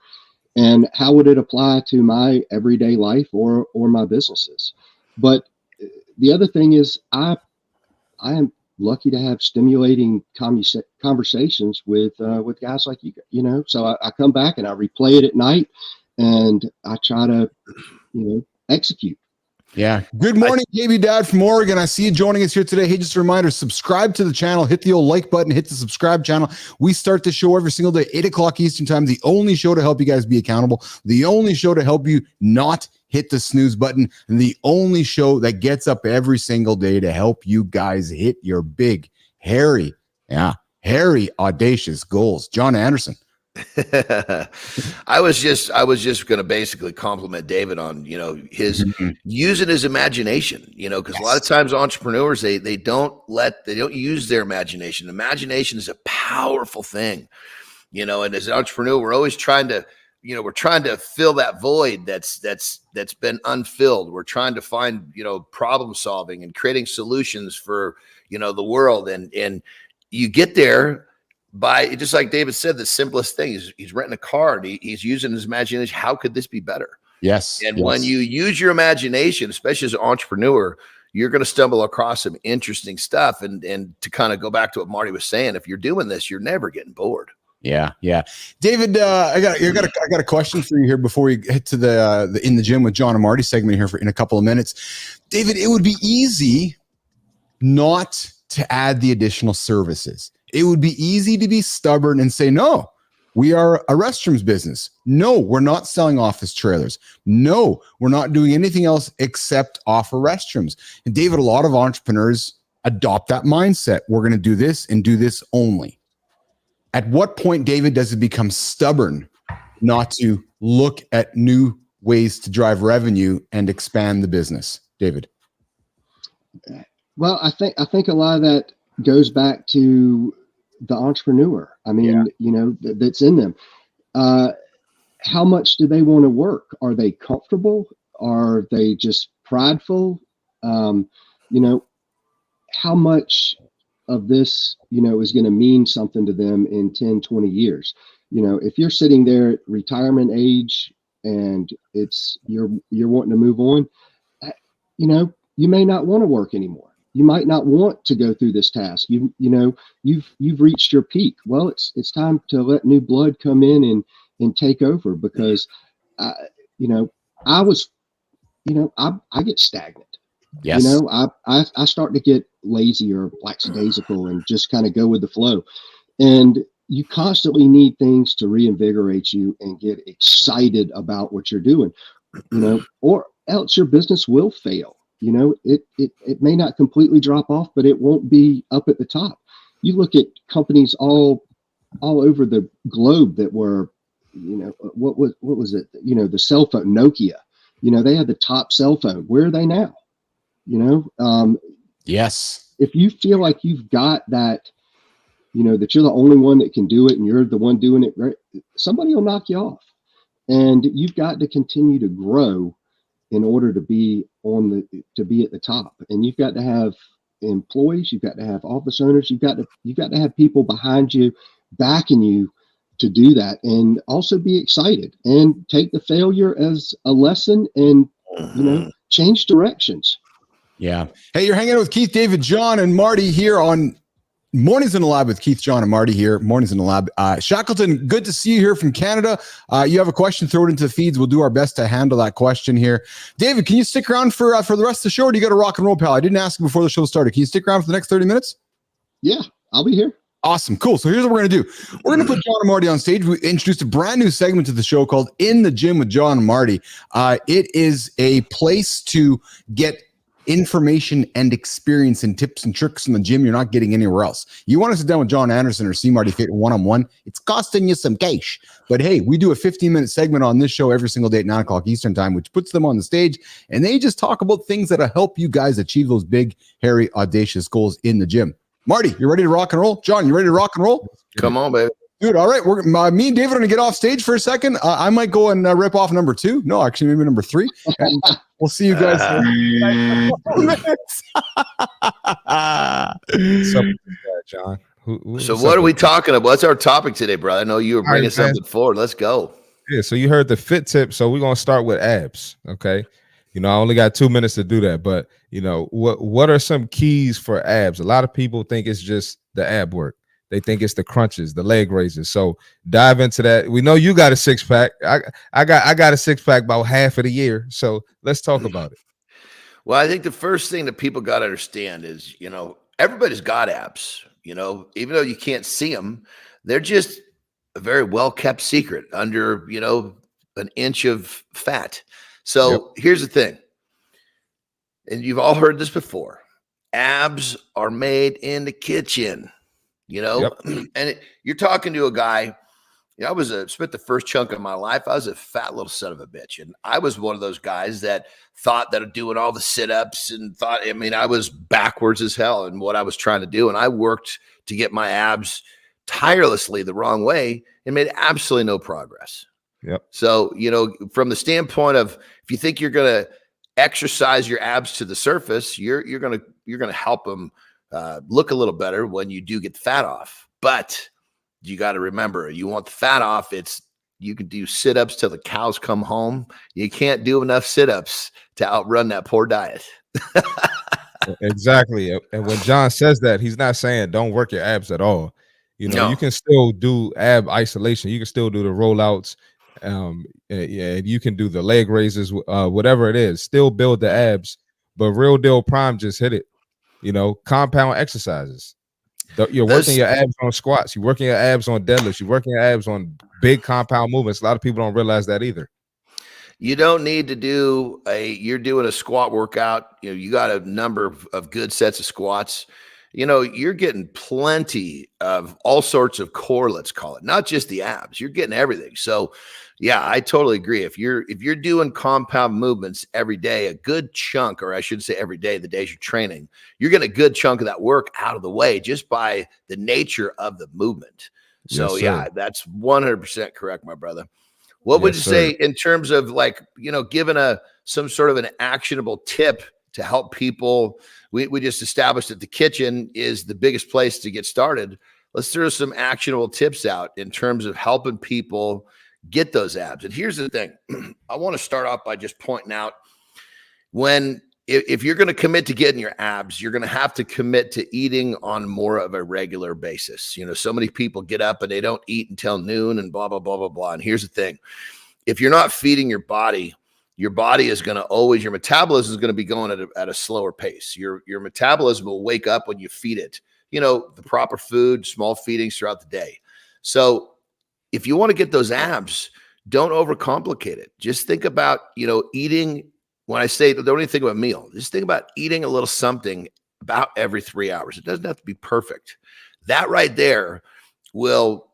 And how would it apply to my everyday life or my businesses? But the other thing is, I am lucky to have stimulating conversations with guys like you, you know, so I come back and I replay it at night and I try to, you know, execute. Yeah. Good morning, KB Dad from Oregon. I see you joining us here today. Hey, just a reminder, subscribe to the channel, hit the old like button, hit the subscribe channel. We start the show every single day, 8 o'clock Eastern time, the only show to help you guys be accountable, the only show to help you not hit the snooze button, and the only show that gets up every single day to help you guys hit your big, hairy, audacious goals. Jon Andersen. I was just going to basically compliment David on, you know, his using his imagination, you know, because a lot of times entrepreneurs, they don't use their imagination. Imagination is a powerful thing, you know, and as an entrepreneur, we're always trying to, you know, we're trying to fill that void that's been unfilled. We're trying to find, you know, problem solving and creating solutions for, you know, the world. And you get there by, just like David said, the simplest thing is he's renting a car and he's using his imagination. How could this be better? Yes. And when you use your imagination, especially as an entrepreneur, you're going to stumble across some interesting stuff. And to kind of go back to what Marty was saying, if you're doing this, you're never getting bored. Yeah. David, I got a question for you here before we head to the in the gym with Jon and Marty segment here in a couple of minutes. David, it would be easy not to add the additional services. It would be easy to be stubborn and say, no, we are a restrooms business. No, we're not selling office trailers. No, we're not doing anything else except offer restrooms. And David, a lot of entrepreneurs adopt that mindset. We're going to do this and do this only. At what point, David, does it become stubborn not to look at new ways to drive revenue and expand the business? David. Well, I think a lot of that goes back to the entrepreneur. I mean, you know, that's in them. How much do they want to work? Are they comfortable? Are they just prideful? You know, how much of this, you know, is going to mean something to them in 10, 20 years. You know, if you're sitting there at retirement age and you're wanting to move on, you know, you may not want to work anymore. You might not want to go through this task. You know, you've reached your peak. Well, it's time to let new blood come in and take over, because, you know, I get stagnant. Yes. You know, I start to get lazy or lackadaisical and just kind of go with the flow. And you constantly need things to reinvigorate you and get excited about what you're doing, you know, or else your business will fail. You know, it may not completely drop off, but it won't be up at the top. You look at companies all over the globe that were, you know, what was it? You know, the cell phone, Nokia, you know, they had the top cell phone. Where are they now? You know, yes. If you feel like you've got that, you know, that you're the only one that can do it and you're the one doing it right, somebody will knock you off. And you've got to continue to grow in order to be to be at the top. And you've got to have employees, you've got to have office owners, you've got to have people behind you, backing you to do that, and also be excited and take the failure as a lesson and, you know, change directions. Yeah. Hey, you're hanging out with Keith, David, Jon, and Marty here on Mornings in the Lab with Keith, Jon, and Marty here. Mornings in the Lab. Shackleton, good to see you here from Canada. You have a question, throw it into the feeds. We'll do our best to handle that question here. David, can you stick around for the rest of the show, or do you got to rock and roll, pal? I didn't ask you before the show started. Can you stick around for the next 30 minutes? Yeah, I'll be here. Awesome. Cool. So here's what we're going to do. We're going to put Jon and Marty on stage. We introduced a brand new segment to the show called In the Gym with Jon and Marty. It is a place to get information and experience and tips and tricks in the gym you're not getting anywhere else. You want to sit down with Jon Andersen or CMartyFit one-on-one, it's costing you some cash. But hey, we do a 15-minute segment on this show every single day at 9 o'clock Eastern time, which puts them on the stage, and they just talk about things that'll help you guys achieve those big, hairy, audacious goals in the gym. Marty, you ready to rock and roll? Jon, you ready to rock and roll? Come on, baby. Dude, all right. Me and David are going to get off stage for a second. I might go and rip off number 2. No, actually, maybe number 3. And we'll see you guys. Jon. So what are we talking about? What's our topic today, brother? I know you were bringing something forward. Let's go. Yeah, so you heard the fit tip. So we're going to start with abs, okay? I only got 2 minutes to do that, but what are some keys for abs? A lot of people think it's just the ab work. They think it's the crunches, the leg raises. So dive into that. We know you got a 6-pack. I got a 6-pack about half of the year. So let's talk about it. Well, I think the first thing that people got to understand is, everybody's got abs, even though you can't see them, they're just a very well-kept secret under, an inch of fat. So Here's the thing, and you've all heard this before, abs are made in the kitchen, and you're talking to a guy, I spent the first chunk of my life, I was a fat little son of a bitch, and I was one of those guys that thought that doing all the sit-ups and I was backwards as hell in what I was trying to do, and I worked to get my abs tirelessly the wrong way and made absolutely no progress. Yep. So, from the standpoint of if you think you're going to exercise your abs to the surface, you're going to help them look a little better when you do get the fat off. But you got to remember, you want the fat off. You can do sit-ups till the cows come home. You can't do enough sit-ups to outrun that poor diet. Exactly. And when Jon says that, he's not saying don't work your abs at all. You can still do ab isolation. You can still do the rollouts. You can do the leg raises, whatever it is, still build the abs, but Real Deal Prime just hit it. Compound exercises. You're working your abs on squats, you're working your abs on deadlifts, you're working your abs on big compound movements. A lot of people don't realize that either. You don't need to you're doing a squat workout, you got a number of good sets of squats. You're getting plenty of all sorts of core, let's call it, not just the abs. You're getting everything. So, yeah, I totally agree. If you're doing compound movements every day, a good chunk, or I should say every day, the days you're training, you're getting a good chunk of that work out of the way just by the nature of the movement. So, yes, that's 100% correct, my brother. What would you say in terms of giving some sort of an actionable tip to help people? We just established that the kitchen is the biggest place to get started. Let's throw some actionable tips out in terms of helping people get those abs. And here's the thing. I want to start off by just pointing out if you're going to commit to getting your abs, you're going to have to commit to eating on more of a regular basis. So many people get up and they don't eat until noon and blah, blah, blah, blah, blah. And here's the thing. If you're not feeding your body is going to your metabolism is going to be going at a slower pace. Your metabolism will wake up when you feed it, the proper food, small feedings throughout the day. So if you want to get those abs, don't overcomplicate it. Just think about, eating. When I say don't even think about a meal, just think about eating a little something about every 3 hours. It doesn't have to be perfect. That right there will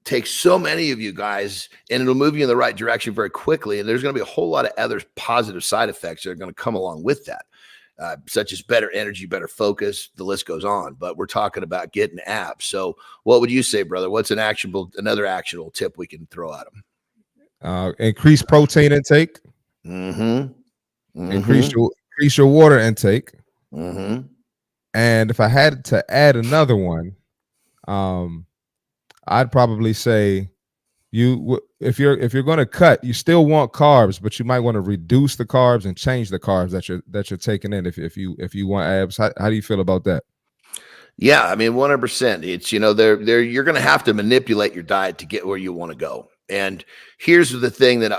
take so many of you guys and it'll move you in the right direction very quickly. And there's going to be a whole lot of other positive side effects that are going to come along with that, such as better energy, better focus. The list goes on, but we're talking about getting abs. So what would you say, brother? What's another actionable tip we can throw at them? Increase protein intake. Mm-hmm. Mm-hmm. Increase your water intake. Mm-hmm. And if I had to add another one, I'd probably say if you're going to cut, you still want carbs, but you might want to reduce the carbs and change the carbs that you're taking in. If you want abs, how do you feel about that? Yeah, 100%. It's you're going to have to manipulate your diet to get where you want to go. And here's the thing that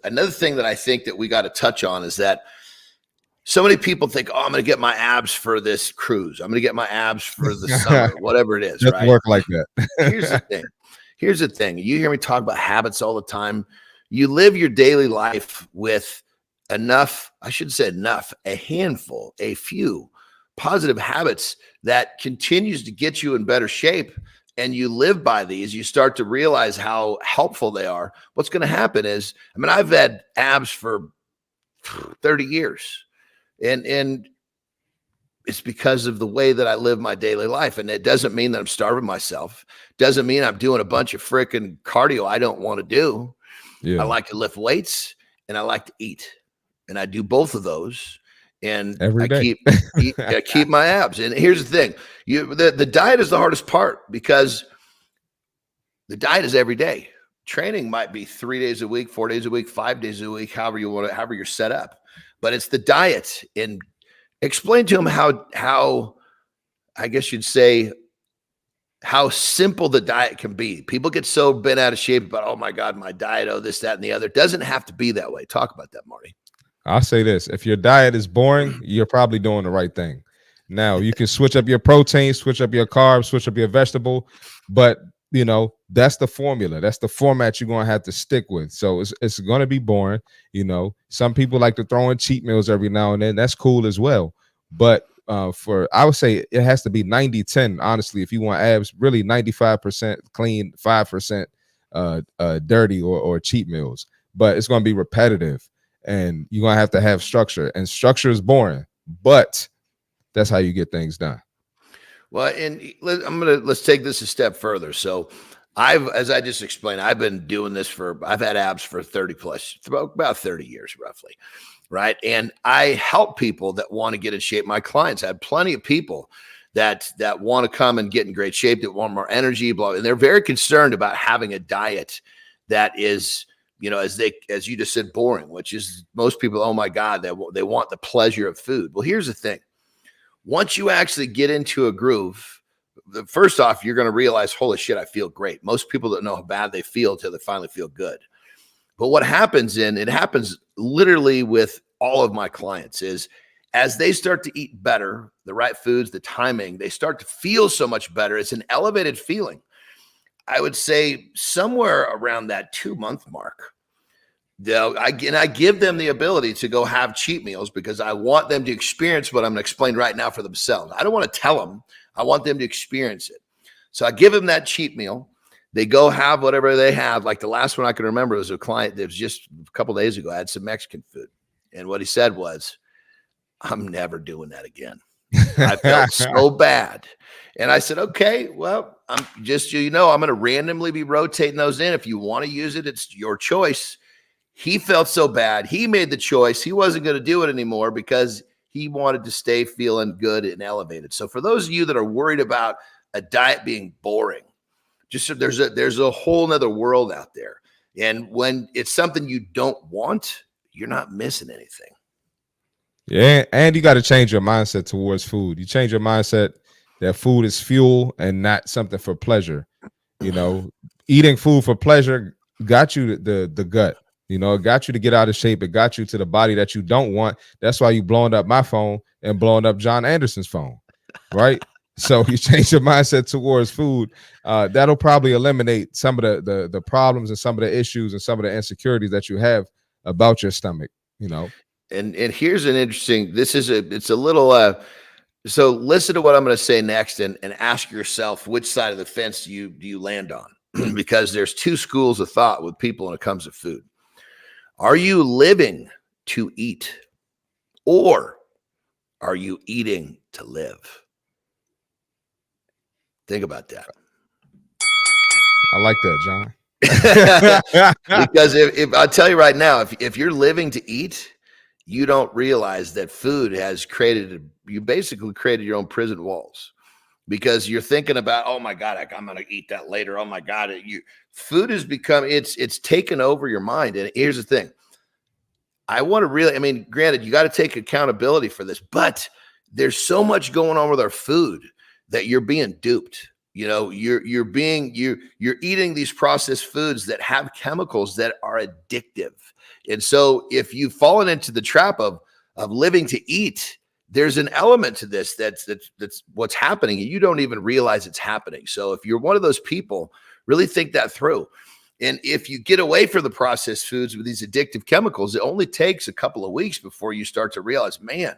another thing that I think that we got to touch on is that so many people think, oh, I'm going to get my abs for this cruise. I'm going to get my abs for the summer, whatever it is. Doesn't right? work like that. Here's the thing. Here's the thing. You hear me talk about habits all the time. You live your daily life with enough, I should say enough, a handful, a few positive habits that continues to get you in better shape. And you live by these, you start to realize how helpful they are. What's going to happen is, I mean, I've had abs for 30 years. And it's because of the way that I live my daily life. And it doesn't mean that I'm starving myself. Doesn't mean I'm doing a bunch of freaking cardio I don't want to do. Yeah. I like to lift weights and I like to eat. And I do both of those. And Every day. I keep my abs. And here's the thing. The diet is the hardest part because the diet is every day. Training might be 3 days a week, 4 days a week, 5 days a week, however you're set up. But it's the diet. And explain to them how I guess you'd say how simple the diet can be. People get so bent out of shape about, oh my God, my diet, oh, this, that, and the other. It doesn't have to be that way. Talk about that, Marty. I'll say this. If your diet is boring, you're probably doing the right thing. Now, you can switch up your protein, switch up your carbs, switch up your vegetable, but that's the formula. That's the format you're going to have to stick with. So it's going to be boring. Some people like to throw in cheat meals every now and then. That's cool as well. But I would say it has to be 90-10, honestly, if you want abs, really 95% clean, 5% dirty or cheat meals. But it's going to be repetitive. And you're going to have structure, and structure is boring, but that's how you get things done. Well, and let's take this a step further. So as I just explained, I've been doing this I've had abs for about 30 years roughly. Right. And I help people that want to get in shape. My clients, I had plenty of people that want to come and get in great shape, that want more energy, blah, and they're very concerned about having a diet that is, as you just said, boring, which is most people, oh my God, they want the pleasure of food. Well, here's the thing. Once you actually get into a groove, first off, you're going to realize, holy shit, I feel great. Most people don't know how bad they feel until they finally feel good. But what happens it happens literally with all of my clients is as they start to eat better, the right foods, the timing, they start to feel so much better. It's an elevated feeling. I would say somewhere around that 2-month mark, I give them the ability to go have cheat meals because I want them to experience what I'm going to explain right now for themselves. I don't want to tell them. I want them to experience it. So I give them that cheat meal. They go have whatever they have. Like the last one I can remember was a client that was just a couple of days ago. I had some Mexican food. And what he said was, I'm never doing that again. I felt so bad. And I said, okay, well, I'm just, I'm going to randomly be rotating those in. If you want to use it, it's your choice. He felt so bad. He made the choice. He wasn't going to do it anymore because he wanted to stay feeling good and elevated. So for those of you that are worried about a diet being boring, just there's a whole nother world out there. And when it's something you don't want, you're not missing anything. Yeah, and you got to change your mindset towards food. You change your mindset that food is fuel and not something for pleasure. Eating food for pleasure got you the gut. It got you to get out of shape. It got you to the body that you don't want. That's why you blowing up my phone and blowing up Jon Andersen's phone, right? So you change your mindset towards food. That'll probably eliminate some of the problems and some of the issues and some of the insecurities that you have about your stomach. And here's an interesting. It's a little. So listen to what I'm going to say next, and ask yourself which side of the fence do you land on, because there's two schools of thought with people when it comes to food. Are you living to eat, or are you eating to live? Think about that. I like that, John. Because if I'll tell you right now, if you're living to eat, you don't realize that food has you basically created your own prison walls, because you're thinking about, oh my God, I'm going to eat that later. Oh my God. Food has become, it's taken over your mind. And here's the thing. I want to granted, you got to take accountability for this, but there's so much going on with our food that you're being duped. You're eating these processed foods that have chemicals that are addictive. And so if you've fallen into the trap of living to eat, there's an element to this that's what's happening, and you don't even realize it's happening. So if you're one of those people, really think that through. And if you get away from the processed foods with these addictive chemicals, it only takes a couple of weeks before you start to realize, man,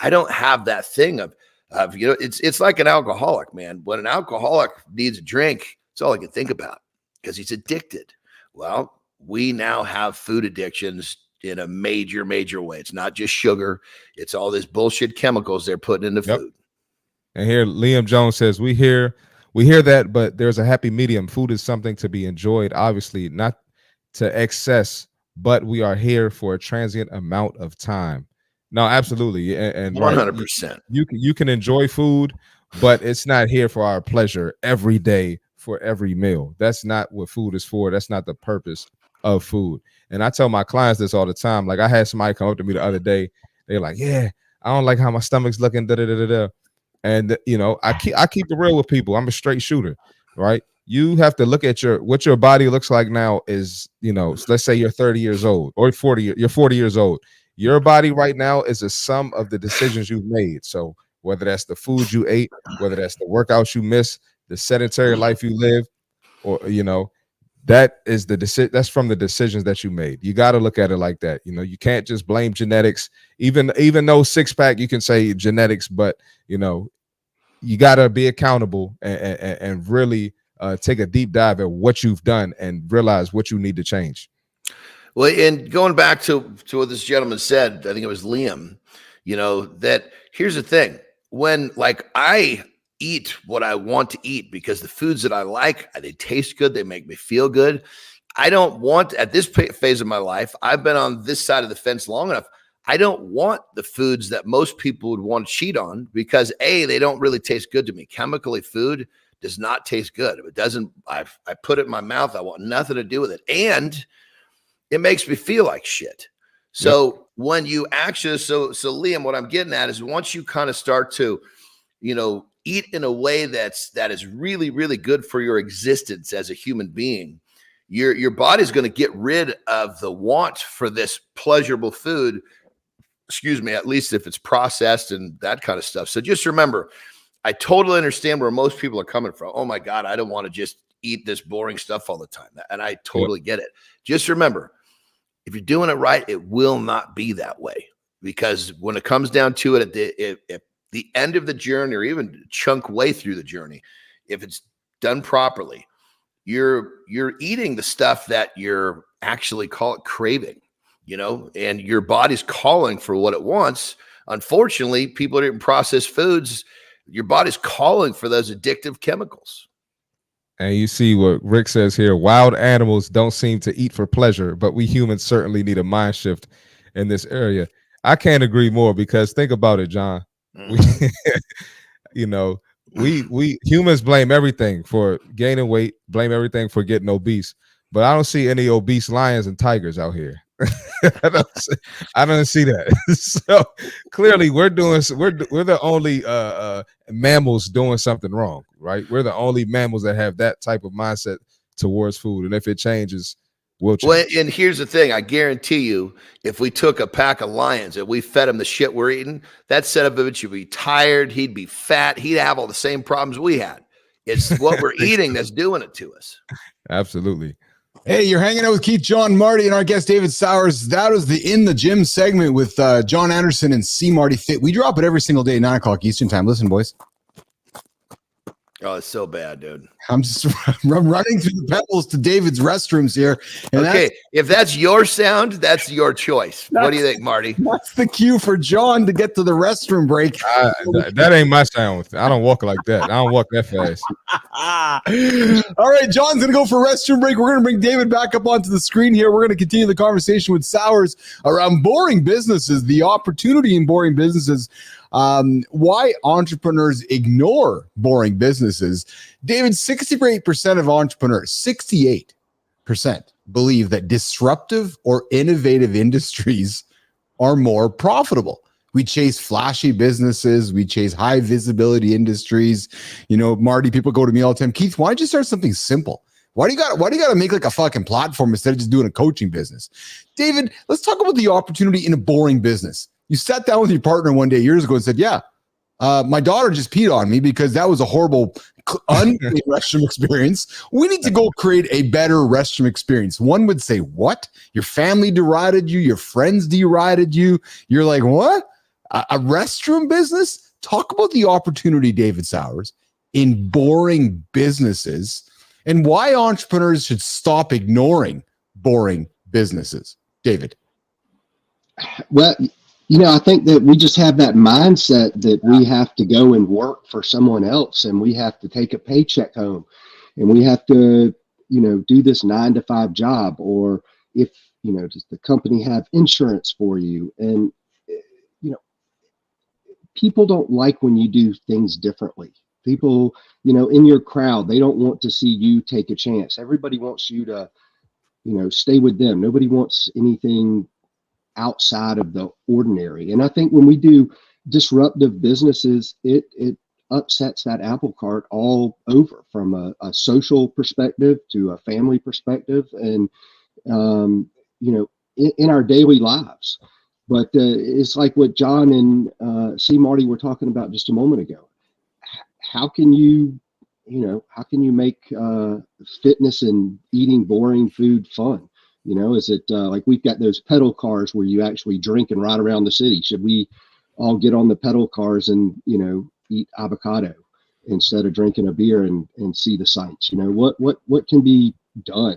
I don't have that thing of it's like an alcoholic, man. When an alcoholic needs a drink, it's all I can think about because he's addicted. Well, we now have food addictions in a major, major way. It's not just sugar. It's all this bullshit chemicals they're putting into food. And here, Liam Jones says, we hear that, but there's a happy medium. Food is something to be enjoyed, obviously, not to excess, but we are here for a transient amount of time. No, absolutely. And 100%. Right, you can enjoy food, but it's not here for our pleasure every day for every meal. That's not what food is for. That's not the purpose of food. And I tell my clients this all the time. Like I had somebody come up to me the other day. They're like, yeah, I don't like how my stomach's looking. And I keep it real with people. I'm a straight shooter, right? You have to look at what your body looks like now is, let's say you're 30 years old or 40, you're 40 years old. Your body right now is a sum of the decisions you've made. So whether that's the food you ate, whether that's the workouts you missed, the sedentary life you live, or, that is that's from the decisions that you made. You got to look at it like that. You can't just blame genetics, even though six pack, you can say genetics, but you got to be accountable and really take a deep dive at what you've done and realize what you need to change. Well, and going back to what this gentleman said, I think it was Liam, that here's the thing. When I eat what I want to eat because the foods that I like, they taste good. They make me feel good. I don't want, at this phase of my life, I've been on this side of the fence long enough. I don't want the foods that most people would want to cheat on because they don't really taste good to me. Chemically, food does not taste good. If it doesn't, I put it in my mouth. I want nothing to do with it. And it makes me feel like shit. So when you actually, so Liam, what I'm getting at is once you kind of start to, eat in a way that is really, really good for your existence as a human being, your body's going to get rid of the want for this pleasurable food, at least if it's processed and that kind of stuff. So just remember, I totally understand where most people are coming from. Oh my God, I don't want to just eat this boring stuff all the time. And I totally get it. Just remember, if you're doing it right, it will not be that way. Because when it comes down to it, at the end of the journey, or even chunk way through the journey, if it's done properly, you're eating the stuff that you're actually craving, and your body's calling for what it wants. Unfortunately, people that eat processed foods, your body's calling for those addictive chemicals. And you see what Rick says here, wild animals don't seem to eat for pleasure, but we humans certainly need a mind shift in this area. I can't agree more because think about it, John. We humans blame everything for gaining weight, blame everything for getting obese, but I don't see any obese lions and tigers out here. I don't see that. So clearly we're the only mammals doing something wrong, right? We're the only mammals that have that type of mindset towards food, and if it changes, we'll change. Well, and here's the thing, I guarantee you, if we took a pack of lions and we fed him the shit we're eating, that son of a bitch would be tired, he'd be fat, he'd have all the same problems we had. It's what we're eating that's doing it to us. Absolutely. Hey, you're hanging out with Keith, John, Marty, and our guest, David Sauers. That was the In the Gym segment with Jon Andersen and CMartyFit. We drop it every single day, 9 o'clock Eastern time. Listen, boys. Oh, it's so bad, dude. I'm just running through the pebbles to David's restrooms here. And okay, if that's your sound, that's your choice. What do you think, Marty? That's the cue for John to get to the restroom break. That ain't my sound. I don't walk like that. I don't walk that fast. All right, John's going to go for a restroom break. We're going to bring David back up onto the screen here. We're going to continue the conversation with Sauers around boring businesses, the opportunity in boring businesses, why entrepreneurs ignore boring businesses. David, 68% of entrepreneurs, 68% believe that disruptive or innovative industries are more profitable. We chase flashy businesses. We chase high visibility industries. Marty, people go to me all the time. Keith, why don't you start something simple? Why do you got to make like a fucking platform instead of just doing a coaching business? David, let's talk about the opportunity in a boring business. You sat down with your partner one day years ago and said, yeah, my daughter just peed on me because that was a horrible unclean restroom experience. We need to go create a better restroom experience. One would say, what? Your family derided you. Your friends derided you. You're like, what? A restroom business? Talk about the opportunity, David Sauers, in boring businesses and why entrepreneurs should stop ignoring boring businesses. David. Well, I think that we just have that mindset that we have to go and work for someone else, and we have to take a paycheck home, and we have to, do this 9-to-5 job, or if, does the company have insurance for you? And, people don't like when you do things differently. People, in your crowd, they don't want to see you take a chance. Everybody wants you to, stay with them. Nobody wants anything outside of the ordinary. And I think when we do disruptive businesses, it upsets that apple cart all over, from a social perspective to a family perspective, and in our daily lives. But it's like what Jon and CMarty were talking about just a moment ago. How can you make fitness and eating boring food fun? Is it like we've got those pedal cars where you actually drink and ride around the city? Should we all get on the pedal cars and, eat avocado instead of drinking a beer and see the sights? What can be done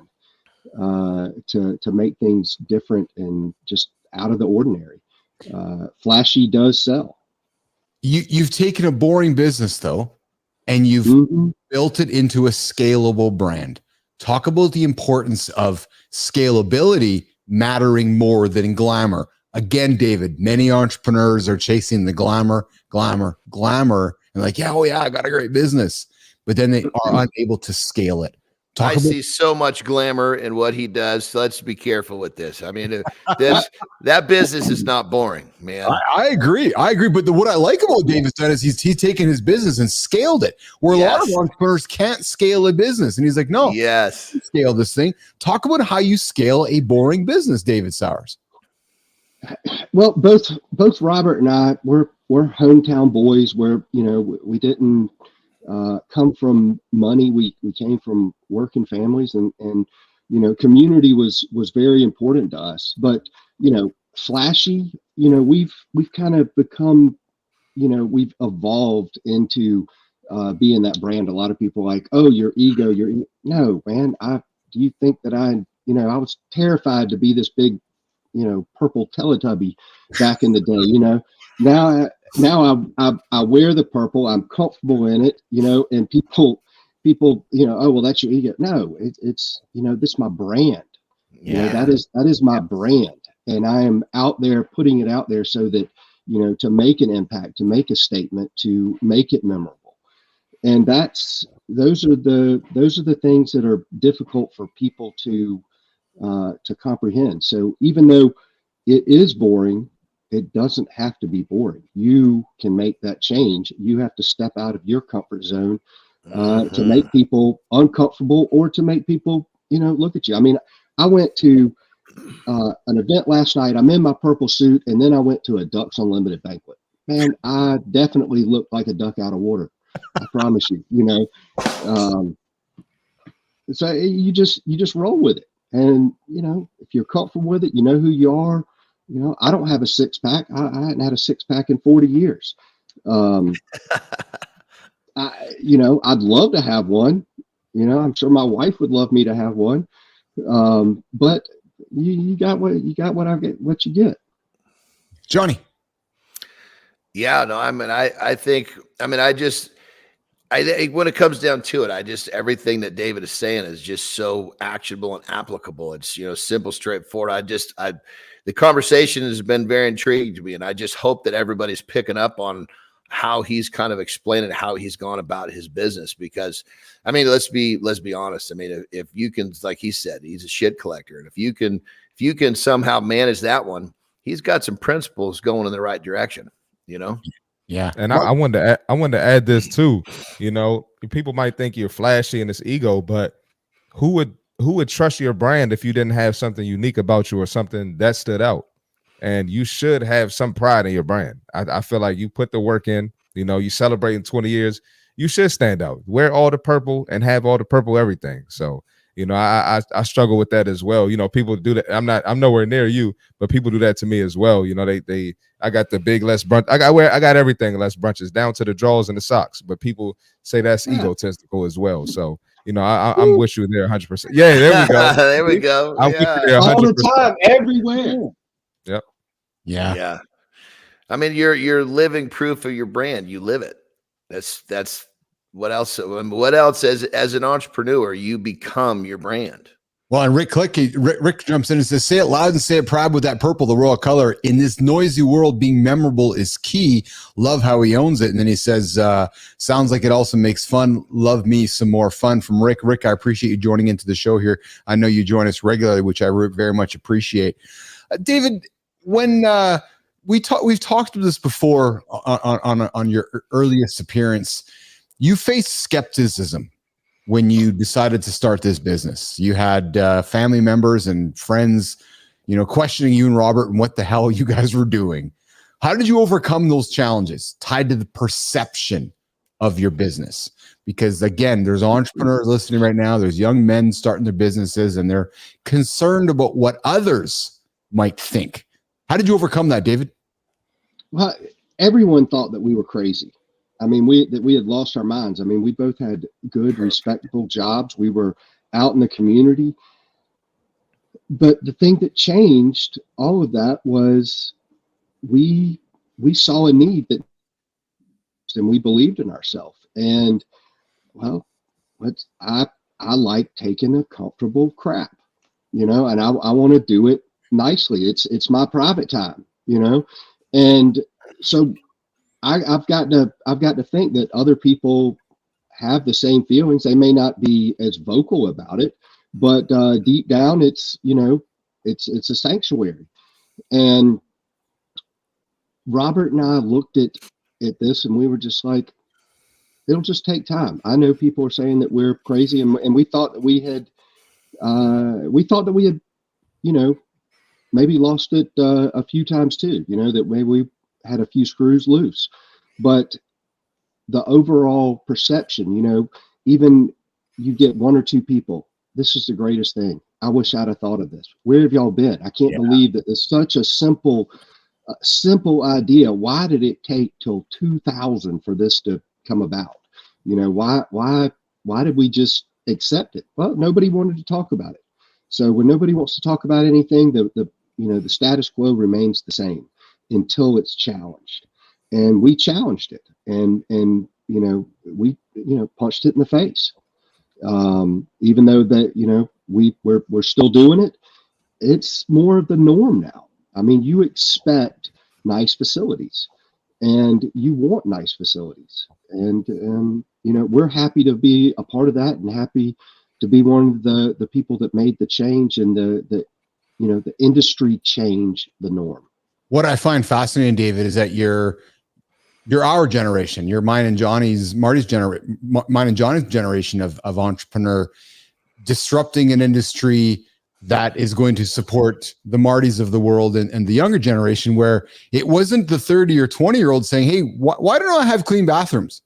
to make things different and just out of the ordinary? Flashy does sell. You've taken a boring business though, and you've built it into a scalable brand. Talk about the importance of scalability mattering more than glamour. Again, David, many entrepreneurs are chasing the glamour, and like, I got a great business, but then they are unable to scale it. I see so much glamour in what he does. So let's be careful with this. I mean, that business is not boring, man. I agree. But what I like about David's done is he's taken his business and scaled it, where a lot of entrepreneurs can't scale a business. And he's like, no, scale this thing. Talk about how you scale a boring business, David Sauers. Well, both Robert and I, we're hometown boys. Where we didn't come from money. We came from working families, and community was very important to us. But flashy, we've kind of become, we've evolved into being that brand. A lot of people like, oh, your ego, no, man. Do you think that I was terrified to be this big, purple Teletubby back in the day. Now I wear the purple. I'm comfortable in it, and people, oh, well, that's your ego. No, it's this is my brand. Yeah. That is my brand. And I am out there putting it out there so that, to make an impact, to make a statement, to make it memorable. And those are the things that are difficult for people to comprehend. So even though it is boring, it doesn't have to be boring. You can make that change. You have to step out of your comfort zone to make people uncomfortable, or to make people, look at you. I mean, I went to an event last night. I'm in my purple suit, and then I went to a Ducks Unlimited banquet. Man, I definitely looked like a duck out of water. I promise you. So you just roll with it, and if you're comfortable with it, you know who you are. I don't have a six pack. I hadn't had a six pack in 40 years. I'd love to have one. I'm sure my wife would love me to have one. But you got what you get. Johnny. Yeah, no, I think when it comes down to it, everything that David is saying is just so actionable and applicable. It's, simple, straightforward. The conversation has been very intriguing to me, and I just hope that everybody's picking up on how he's kind of explaining how he's gone about his business. Because, let's be honest. If you can, like he said, he's a shit collector, and if you can somehow manage that one, he's got some principles going in the right direction. Yeah. And I wanted to add this too. People might think you're flashy and it's ego, but who would trust your brand if you didn't have something unique about you or something that stood out? and you should have some pride in your brand. I feel like you put the work in, you celebrating 20 years, you should stand out, wear all the purple and have all the purple everything. So, I struggle with that as well. People do that. I'm nowhere near you, but people do that to me as well. I got the big less brunch. I got everything less brunches down to the drawers and the socks, but people say that's egotistical as well. So, I'm with you there 100%. Yeah, there we go. There we go. I'm with you there 100%. All the time, everywhere. Yep. Yeah. I mean, you're living proof of your brand. You live it. That's what else? What else? As an entrepreneur, you become your brand. Well, and Rick jumps in and says, "Say it loud and say it proud with that purple, the royal color. In this noisy world, being memorable is key. Love how he owns it." And then he says, "Sounds like it also makes fun. Love me some more fun." From Rick. Rick, I appreciate you joining into the show here. I know you join us regularly, which I very much appreciate. David, when we've talked about this before on your earliest appearance, you faced skepticism when you decided to start this business. You had family members and friends, questioning you and Robert and what the hell you guys were doing. How did you overcome those challenges tied to the perception of your business? Because again, there's entrepreneurs listening right now. There's young men starting their businesses and they're concerned about what others might think. How did you overcome that, David? Well, everyone thought that we were crazy. I mean, that we had lost our minds. I mean, we both had good, respectable jobs. We were out in the community. But the thing that changed all of that was we saw a need and we believed in ourselves. And well, I like taking a comfortable crap, and I want to do it nicely. It's my private time, and so I've got to think that other people have the same feelings. They may not be as vocal about it, but deep down, it's a sanctuary. And Robert and I looked at this, and we were just like, it'll just take time. I know people are saying that we're crazy, and we thought that we had, maybe lost it a few times too. That maybe we had a few screws loose. But the overall perception, even you get one or two people, this is the greatest thing. I wish I'd have thought of this. Where have y'all been? I can't believe that it's such a simple idea. Why did it take till 2000 for this to come about? Why did we just accept it? Well, nobody wanted to talk about it. So when nobody wants to talk about anything, the status quo remains the same until it's challenged. And we challenged it, and we punched it in the face. Even though that we're still doing it, it's more of the norm now. I mean, you expect nice facilities, and you want nice facilities, and we're happy to be a part of that, and happy to be one of the people that made the change and the industry change the norm. What I find fascinating, David, is that you're our generation. You're mine and Johnny's generation of entrepreneur, disrupting an industry that is going to support the Martys of the world and the younger generation, where it wasn't the 30 or 20-year-old saying, "Hey, why don't I have clean bathrooms?"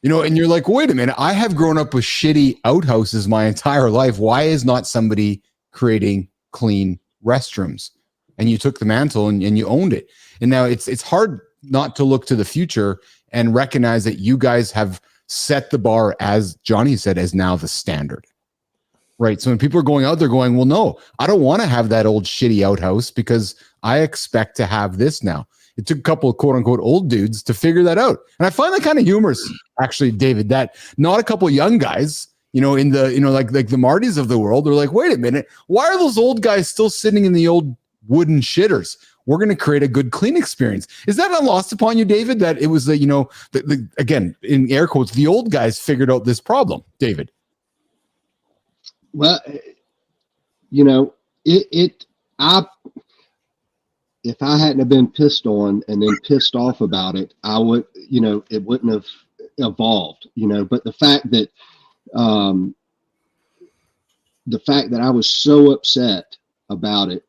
And you're like, wait a minute, I have grown up with shitty outhouses my entire life. Why is not somebody creating clean restrooms? And you took the mantle and you owned it. And now it's hard not to look to the future and recognize that you guys have set the bar, as Johnny said, as now the standard, right? So when people are going out, they're going, well, no, I don't want to have that old shitty outhouse because I expect to have this now. It took a couple of quote unquote old dudes to figure that out. And I find that kind of humorous, actually, David, that not a couple of young guys, in the, like the Martys of the world, they're like, wait a minute, why are those old guys still sitting in the old wooden shitters? We're going to create a good clean experience. Is that not lost upon you, David, that it was again, in air quotes, the old guys figured out this problem, David? Well, if I hadn't have been pissed on and then pissed off about it, I would, it wouldn't have evolved, but the fact that I was so upset about it,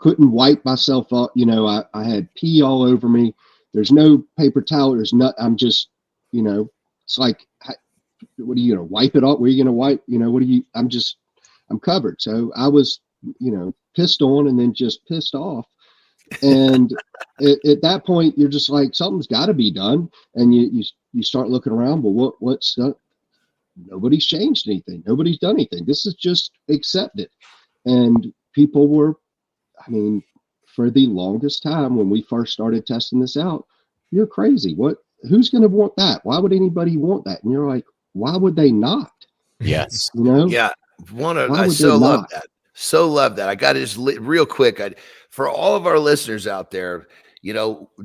couldn't wipe myself up. I had pee all over me. There's no paper towel. There's not, I'm just, it's like, what are you going to wipe it off? Where are you going to wipe? I'm covered. So I was, pissed on and then just pissed off. And at that point, you're just like, something's got to be done. And you start looking around. Well, what's nobody's changed anything. Nobody's done anything. This is just accepted. And people were, for the longest time when we first started testing this out, you're crazy. Who's going to want that? Why would anybody want that? And you're like, why would they not? Yes. Yeah. I so love that. So love that. I got to just real quick. For all of our listeners out there,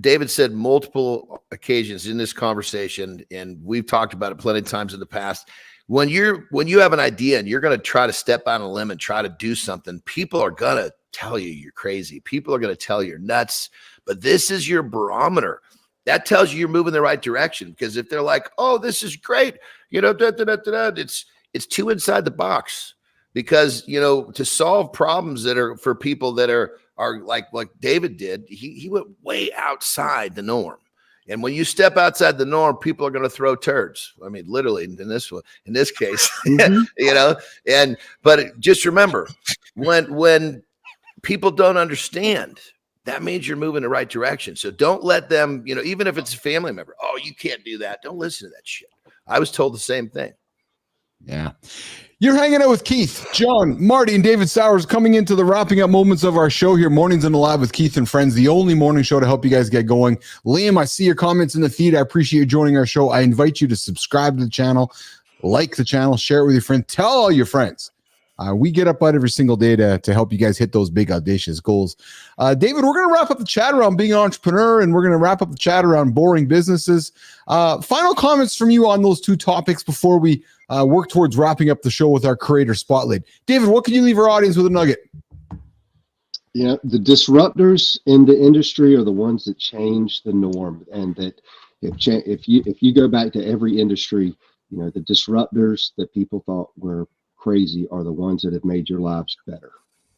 David said multiple occasions in this conversation, and we've talked about it plenty of times in the past. When you have an idea and you're going to try to step out on a limb and try to do something, people are going to tell you you're crazy. People are going to tell you you're nuts. But this is your barometer. That tells you you're moving the right direction. Because if they're like, "Oh, this is great," it's too inside the box. Because to solve problems that are for people that are like David did, he went way outside the norm. And when you step outside the norm, people are going to throw turds. Literally in this case, mm-hmm. But just remember, when people don't understand, that means you're moving the right direction. So don't let them, even if it's a family member, "Oh, you can't do that." Don't listen to that shit. I was told the same thing. Yeah. You're hanging out with Keith, Jon, Marty, and David Sauers coming into the wrapping up moments of our show here, Mornings in the Lab with Keith and Friends, the only morning show to help you guys get going. Liam, I see your comments in the feed. I appreciate you joining our show. I invite you to subscribe to the channel, like the channel, share it with your friends, tell all your friends. We get up out every single day to help you guys hit those big, audacious goals. David, we're going to wrap up the chat around being an entrepreneur, and we're going to wrap up the chat around boring businesses. Final comments from you on those two topics before we work towards wrapping up the show with our creator spotlight. David, what can you leave our audience with a nugget? The disruptors in the industry are the ones that change the norm, and that if you go back to every industry, the disruptors that people thought were crazy are the ones that have made your lives better.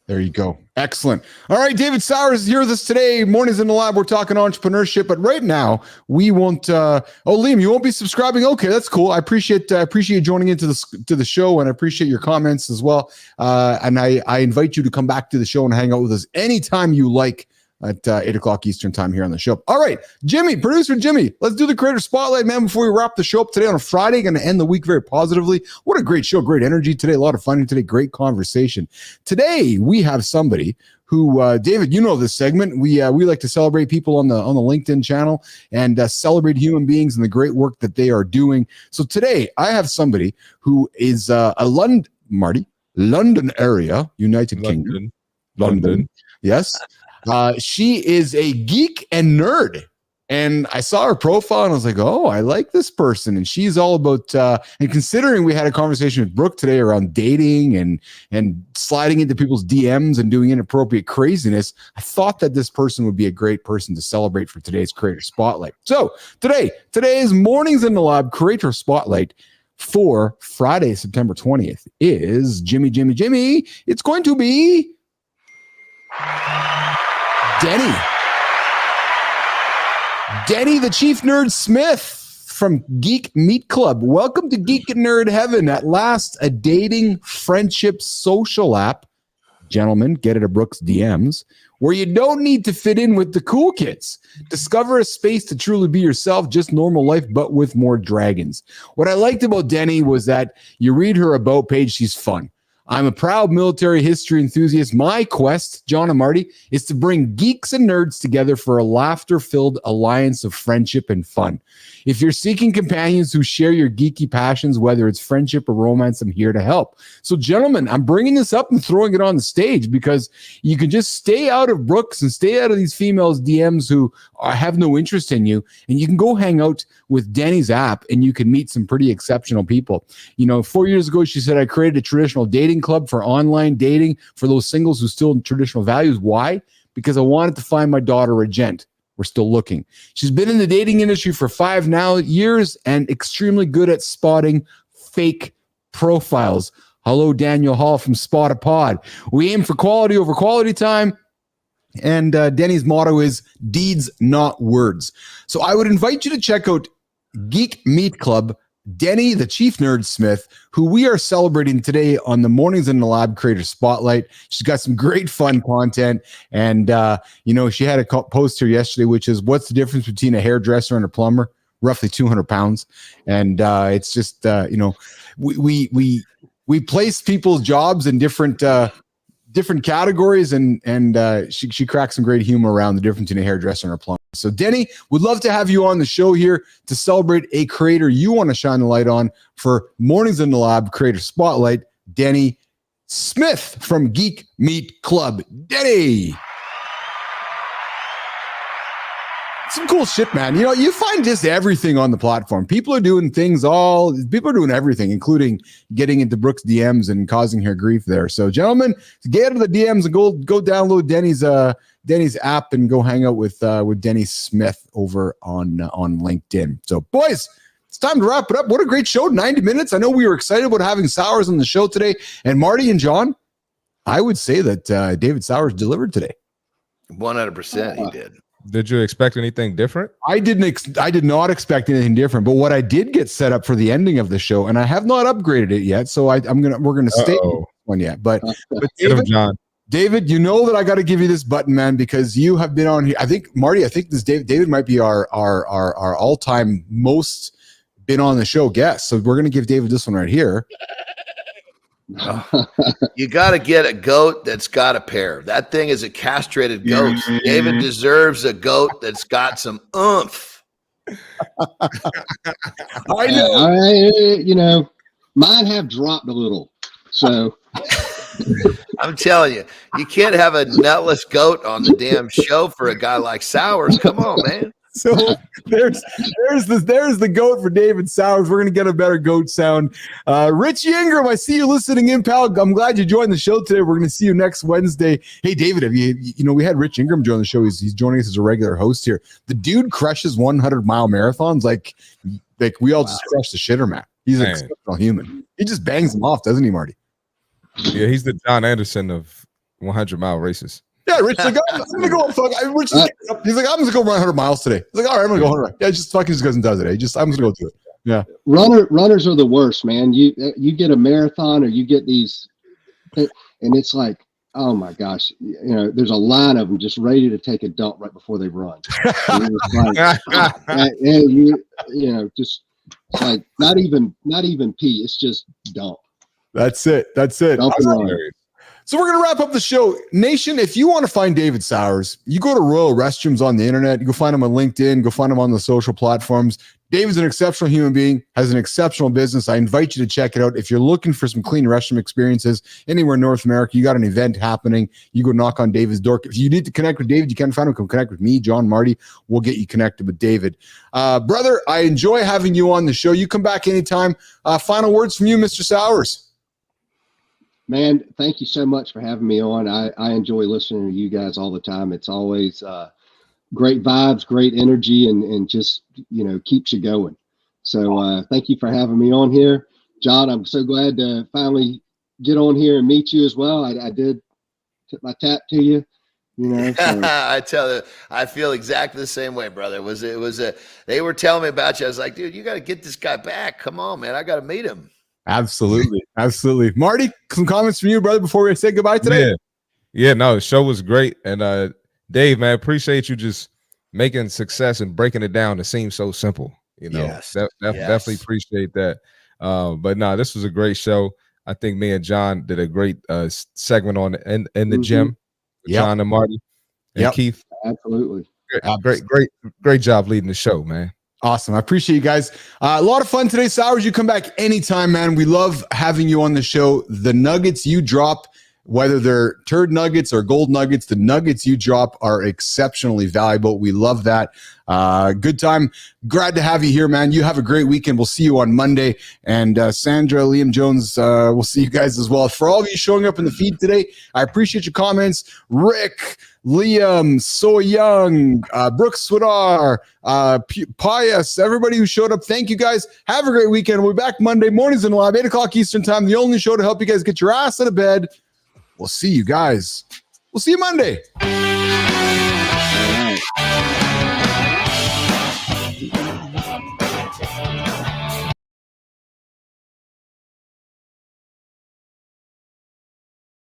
There you go. Excellent. All right, David Sauers is here with us today. Mornings in the Lab. We're talking entrepreneurship, but right now we won't. Liam, you won't be subscribing. Okay, that's cool. I appreciate you joining into the show, and I appreciate your comments as well. And I invite you to come back to the show and hang out with us anytime you like at 8 o'clock Eastern time here on the show. All right, Jimmy, producer Jimmy, let's do the creator spotlight, man, before we wrap the show up today on a Friday. Going to end the week very positively. What a great show, great energy today, a lot of fun today, great conversation. Today, we have somebody who, David, this segment. We like to celebrate people on the LinkedIn channel and celebrate human beings and the great work that they are doing. So today, I have somebody who is a London area, United Kingdom. London. Yes. She is a geek and nerd, and I saw her profile and I was like, "Oh, I like this person." And she's all about, and considering we had a conversation with Brooke today around dating and sliding into people's DMs and doing inappropriate craziness, I thought that this person would be a great person to celebrate for today's Creator Spotlight. So today's Mornings in the Lab Creator Spotlight for Friday, September 20th is Jimmy. It's going to be Denny, the Chief Nerd Smith from Geek Meat Club. Welcome to Geek and Nerd Heaven. At last, a dating, friendship, social app. Gentlemen, get it at Brooke's DMs, where you don't need to fit in with the cool kids. Discover a space to truly be yourself, just normal life, but with more dragons. What I liked about Denny was that you read her about page, she's fun. I'm a proud military history enthusiast. My quest, Jon and Marty, is to bring geeks and nerds together for a laughter-filled alliance of friendship and fun. If you're seeking companions who share your geeky passions, whether it's friendship or romance, I'm here to help. So, gentlemen, I'm bringing this up and throwing it on the stage because you can just stay out of Brooks and stay out of these females' DMs who have no interest in you, and you can go hang out with Denny's app and you can meet some pretty exceptional people. 4 years ago, she said, I created a traditional dating club for online dating for those singles who still in traditional values. Why? Because I wanted to find my daughter a gent. We're still looking. She's been in the dating industry for 5 years and extremely good at spotting fake profiles. Hello, Daniel Hall from Spot a Pod. We aim for quality over quality time. And Denny's motto is deeds, not words. So I would invite you to check out Geek Meat Club, Denny, the Chief Nerdsmith, who we are celebrating today on the Mornings in the Lab Creator Spotlight. She's got some great fun content. And, she had a post here yesterday, which is, what's the difference between a hairdresser and a plumber? Roughly 200 pounds. And it's just, we place people's jobs in different categories, and she cracks some great humor around the difference between a hairdresser and a plumber. So Denny, would love to have you on the show here to celebrate a creator you want to shine the light on for Mornings in the Lab Creator Spotlight, Denny Smith from Geek Meat Club. Denny. Some cool shit, man. You find just everything on the platform. People are doing everything, including getting into Brooke's DMs and causing her grief there. So, gentlemen, get out of the DMs and go download Denny's app and go hang out with Denny Smith over on LinkedIn. So, boys, it's time to wrap it up. What a great show, 90 minutes. I know we were excited about having Sauers on the show today. And Marty and John, I would say that David Sauers delivered today. 100% he did. Did you expect anything different? I did not expect anything different, but what I did get set up for the ending of the show, and I have not upgraded it yet, so we're gonna stay with this one yet. But David, you know that I got to give you this button, man, because you have been on here. I think Marty, this David might be our all-time most been on the show guest. So we're gonna give David this one right here. You got to get a goat that's got a pair. That thing is a castrated goat. David deserves a goat that's got some oomph. I know. Mine have dropped a little. So I'm telling you, you can't have a nutless goat on the damn show for a guy like Sauers. Come on, man. So there's the goat for David Sauers. We're gonna get a better goat sound. Rich Ingram, I see you listening in, pal. I'm glad you joined the show today. We're gonna see you next Wednesday. Hey, David, have we had Rich Ingram join the show. He's joining us as a regular host here. The dude crushes 100-mile marathons like we all just crush the shitter, man. He's an exceptional human. He just bangs them off, doesn't he, Marty? Yeah, he's the Jon Andersen of 100-mile races. Yeah, Rich, I'm gonna go. He's like, I'm gonna go run 100 miles today. He's like, all right, I'm gonna go 100. Yeah, just fucking just goes and does it. I'm just gonna go do it. Yeah, runners are the worst, man. You get a marathon or you get these, and it's like, oh my gosh, there's a line of them just ready to take a dump right before they run. Just like not even pee. It's just dump. That's it. Dump and run. So we're going to wrap up the show. Nation, if you want to find David Sauers, you go to Royal Restrooms on the internet. You go find him on LinkedIn. Go find him on the social platforms. David's an exceptional human being, has an exceptional business. I invite you to check it out. If you're looking for some clean restroom experiences anywhere in North America, you got an event happening, you go knock on David's door. If you need to connect with David, you can't find him, come connect with me, John, Marty. We'll get you connected with David. Brother, I enjoy having you on the show. You come back anytime. Final words from you, Mr. Sauers. Man, thank you so much for having me on. I enjoy listening to you guys all the time. It's always great vibes, great energy, and just, keeps you going. So thank you for having me on here. John, I'm so glad to finally get on here and meet you as well. I did tip my tap to you. So. I tell you, I feel exactly the same way, brother. They were telling me about you. I was like, dude, you got to get this guy back. Come on, man. I got to meet him. Absolutely. Marty, some comments from you, brother, before we say goodbye today. Yeah, no, the show was great. And Dave, man, appreciate you just making success and breaking it down. It seems so simple, Yes. Definitely appreciate that. But no, this was a great show. I think me and John did a great segment on in the gym with John and Marty and Keith. Absolutely. Great job leading the show, man. Awesome. I appreciate you guys. A lot of fun today. Sauers, you come back anytime, man. We love having you on the show. The nuggets you drop, whether they're turd nuggets or gold nuggets, the nuggets you drop are exceptionally valuable. We love that. Good time. Glad to have you here, man. You have a great weekend. We'll see you on Monday. And Sandra, Liam Jones, we'll see you guys as well. For all of you showing up in the feed today, I appreciate your comments. Rick, Liam, So Young, Brooke, Swedar, Pius, everybody who showed up, thank you guys. Have a great weekend. We'll be back Monday mornings in live, 8 o'clock Eastern time, the only show to help you guys get your ass out of bed. We'll see you guys. We'll see you Monday.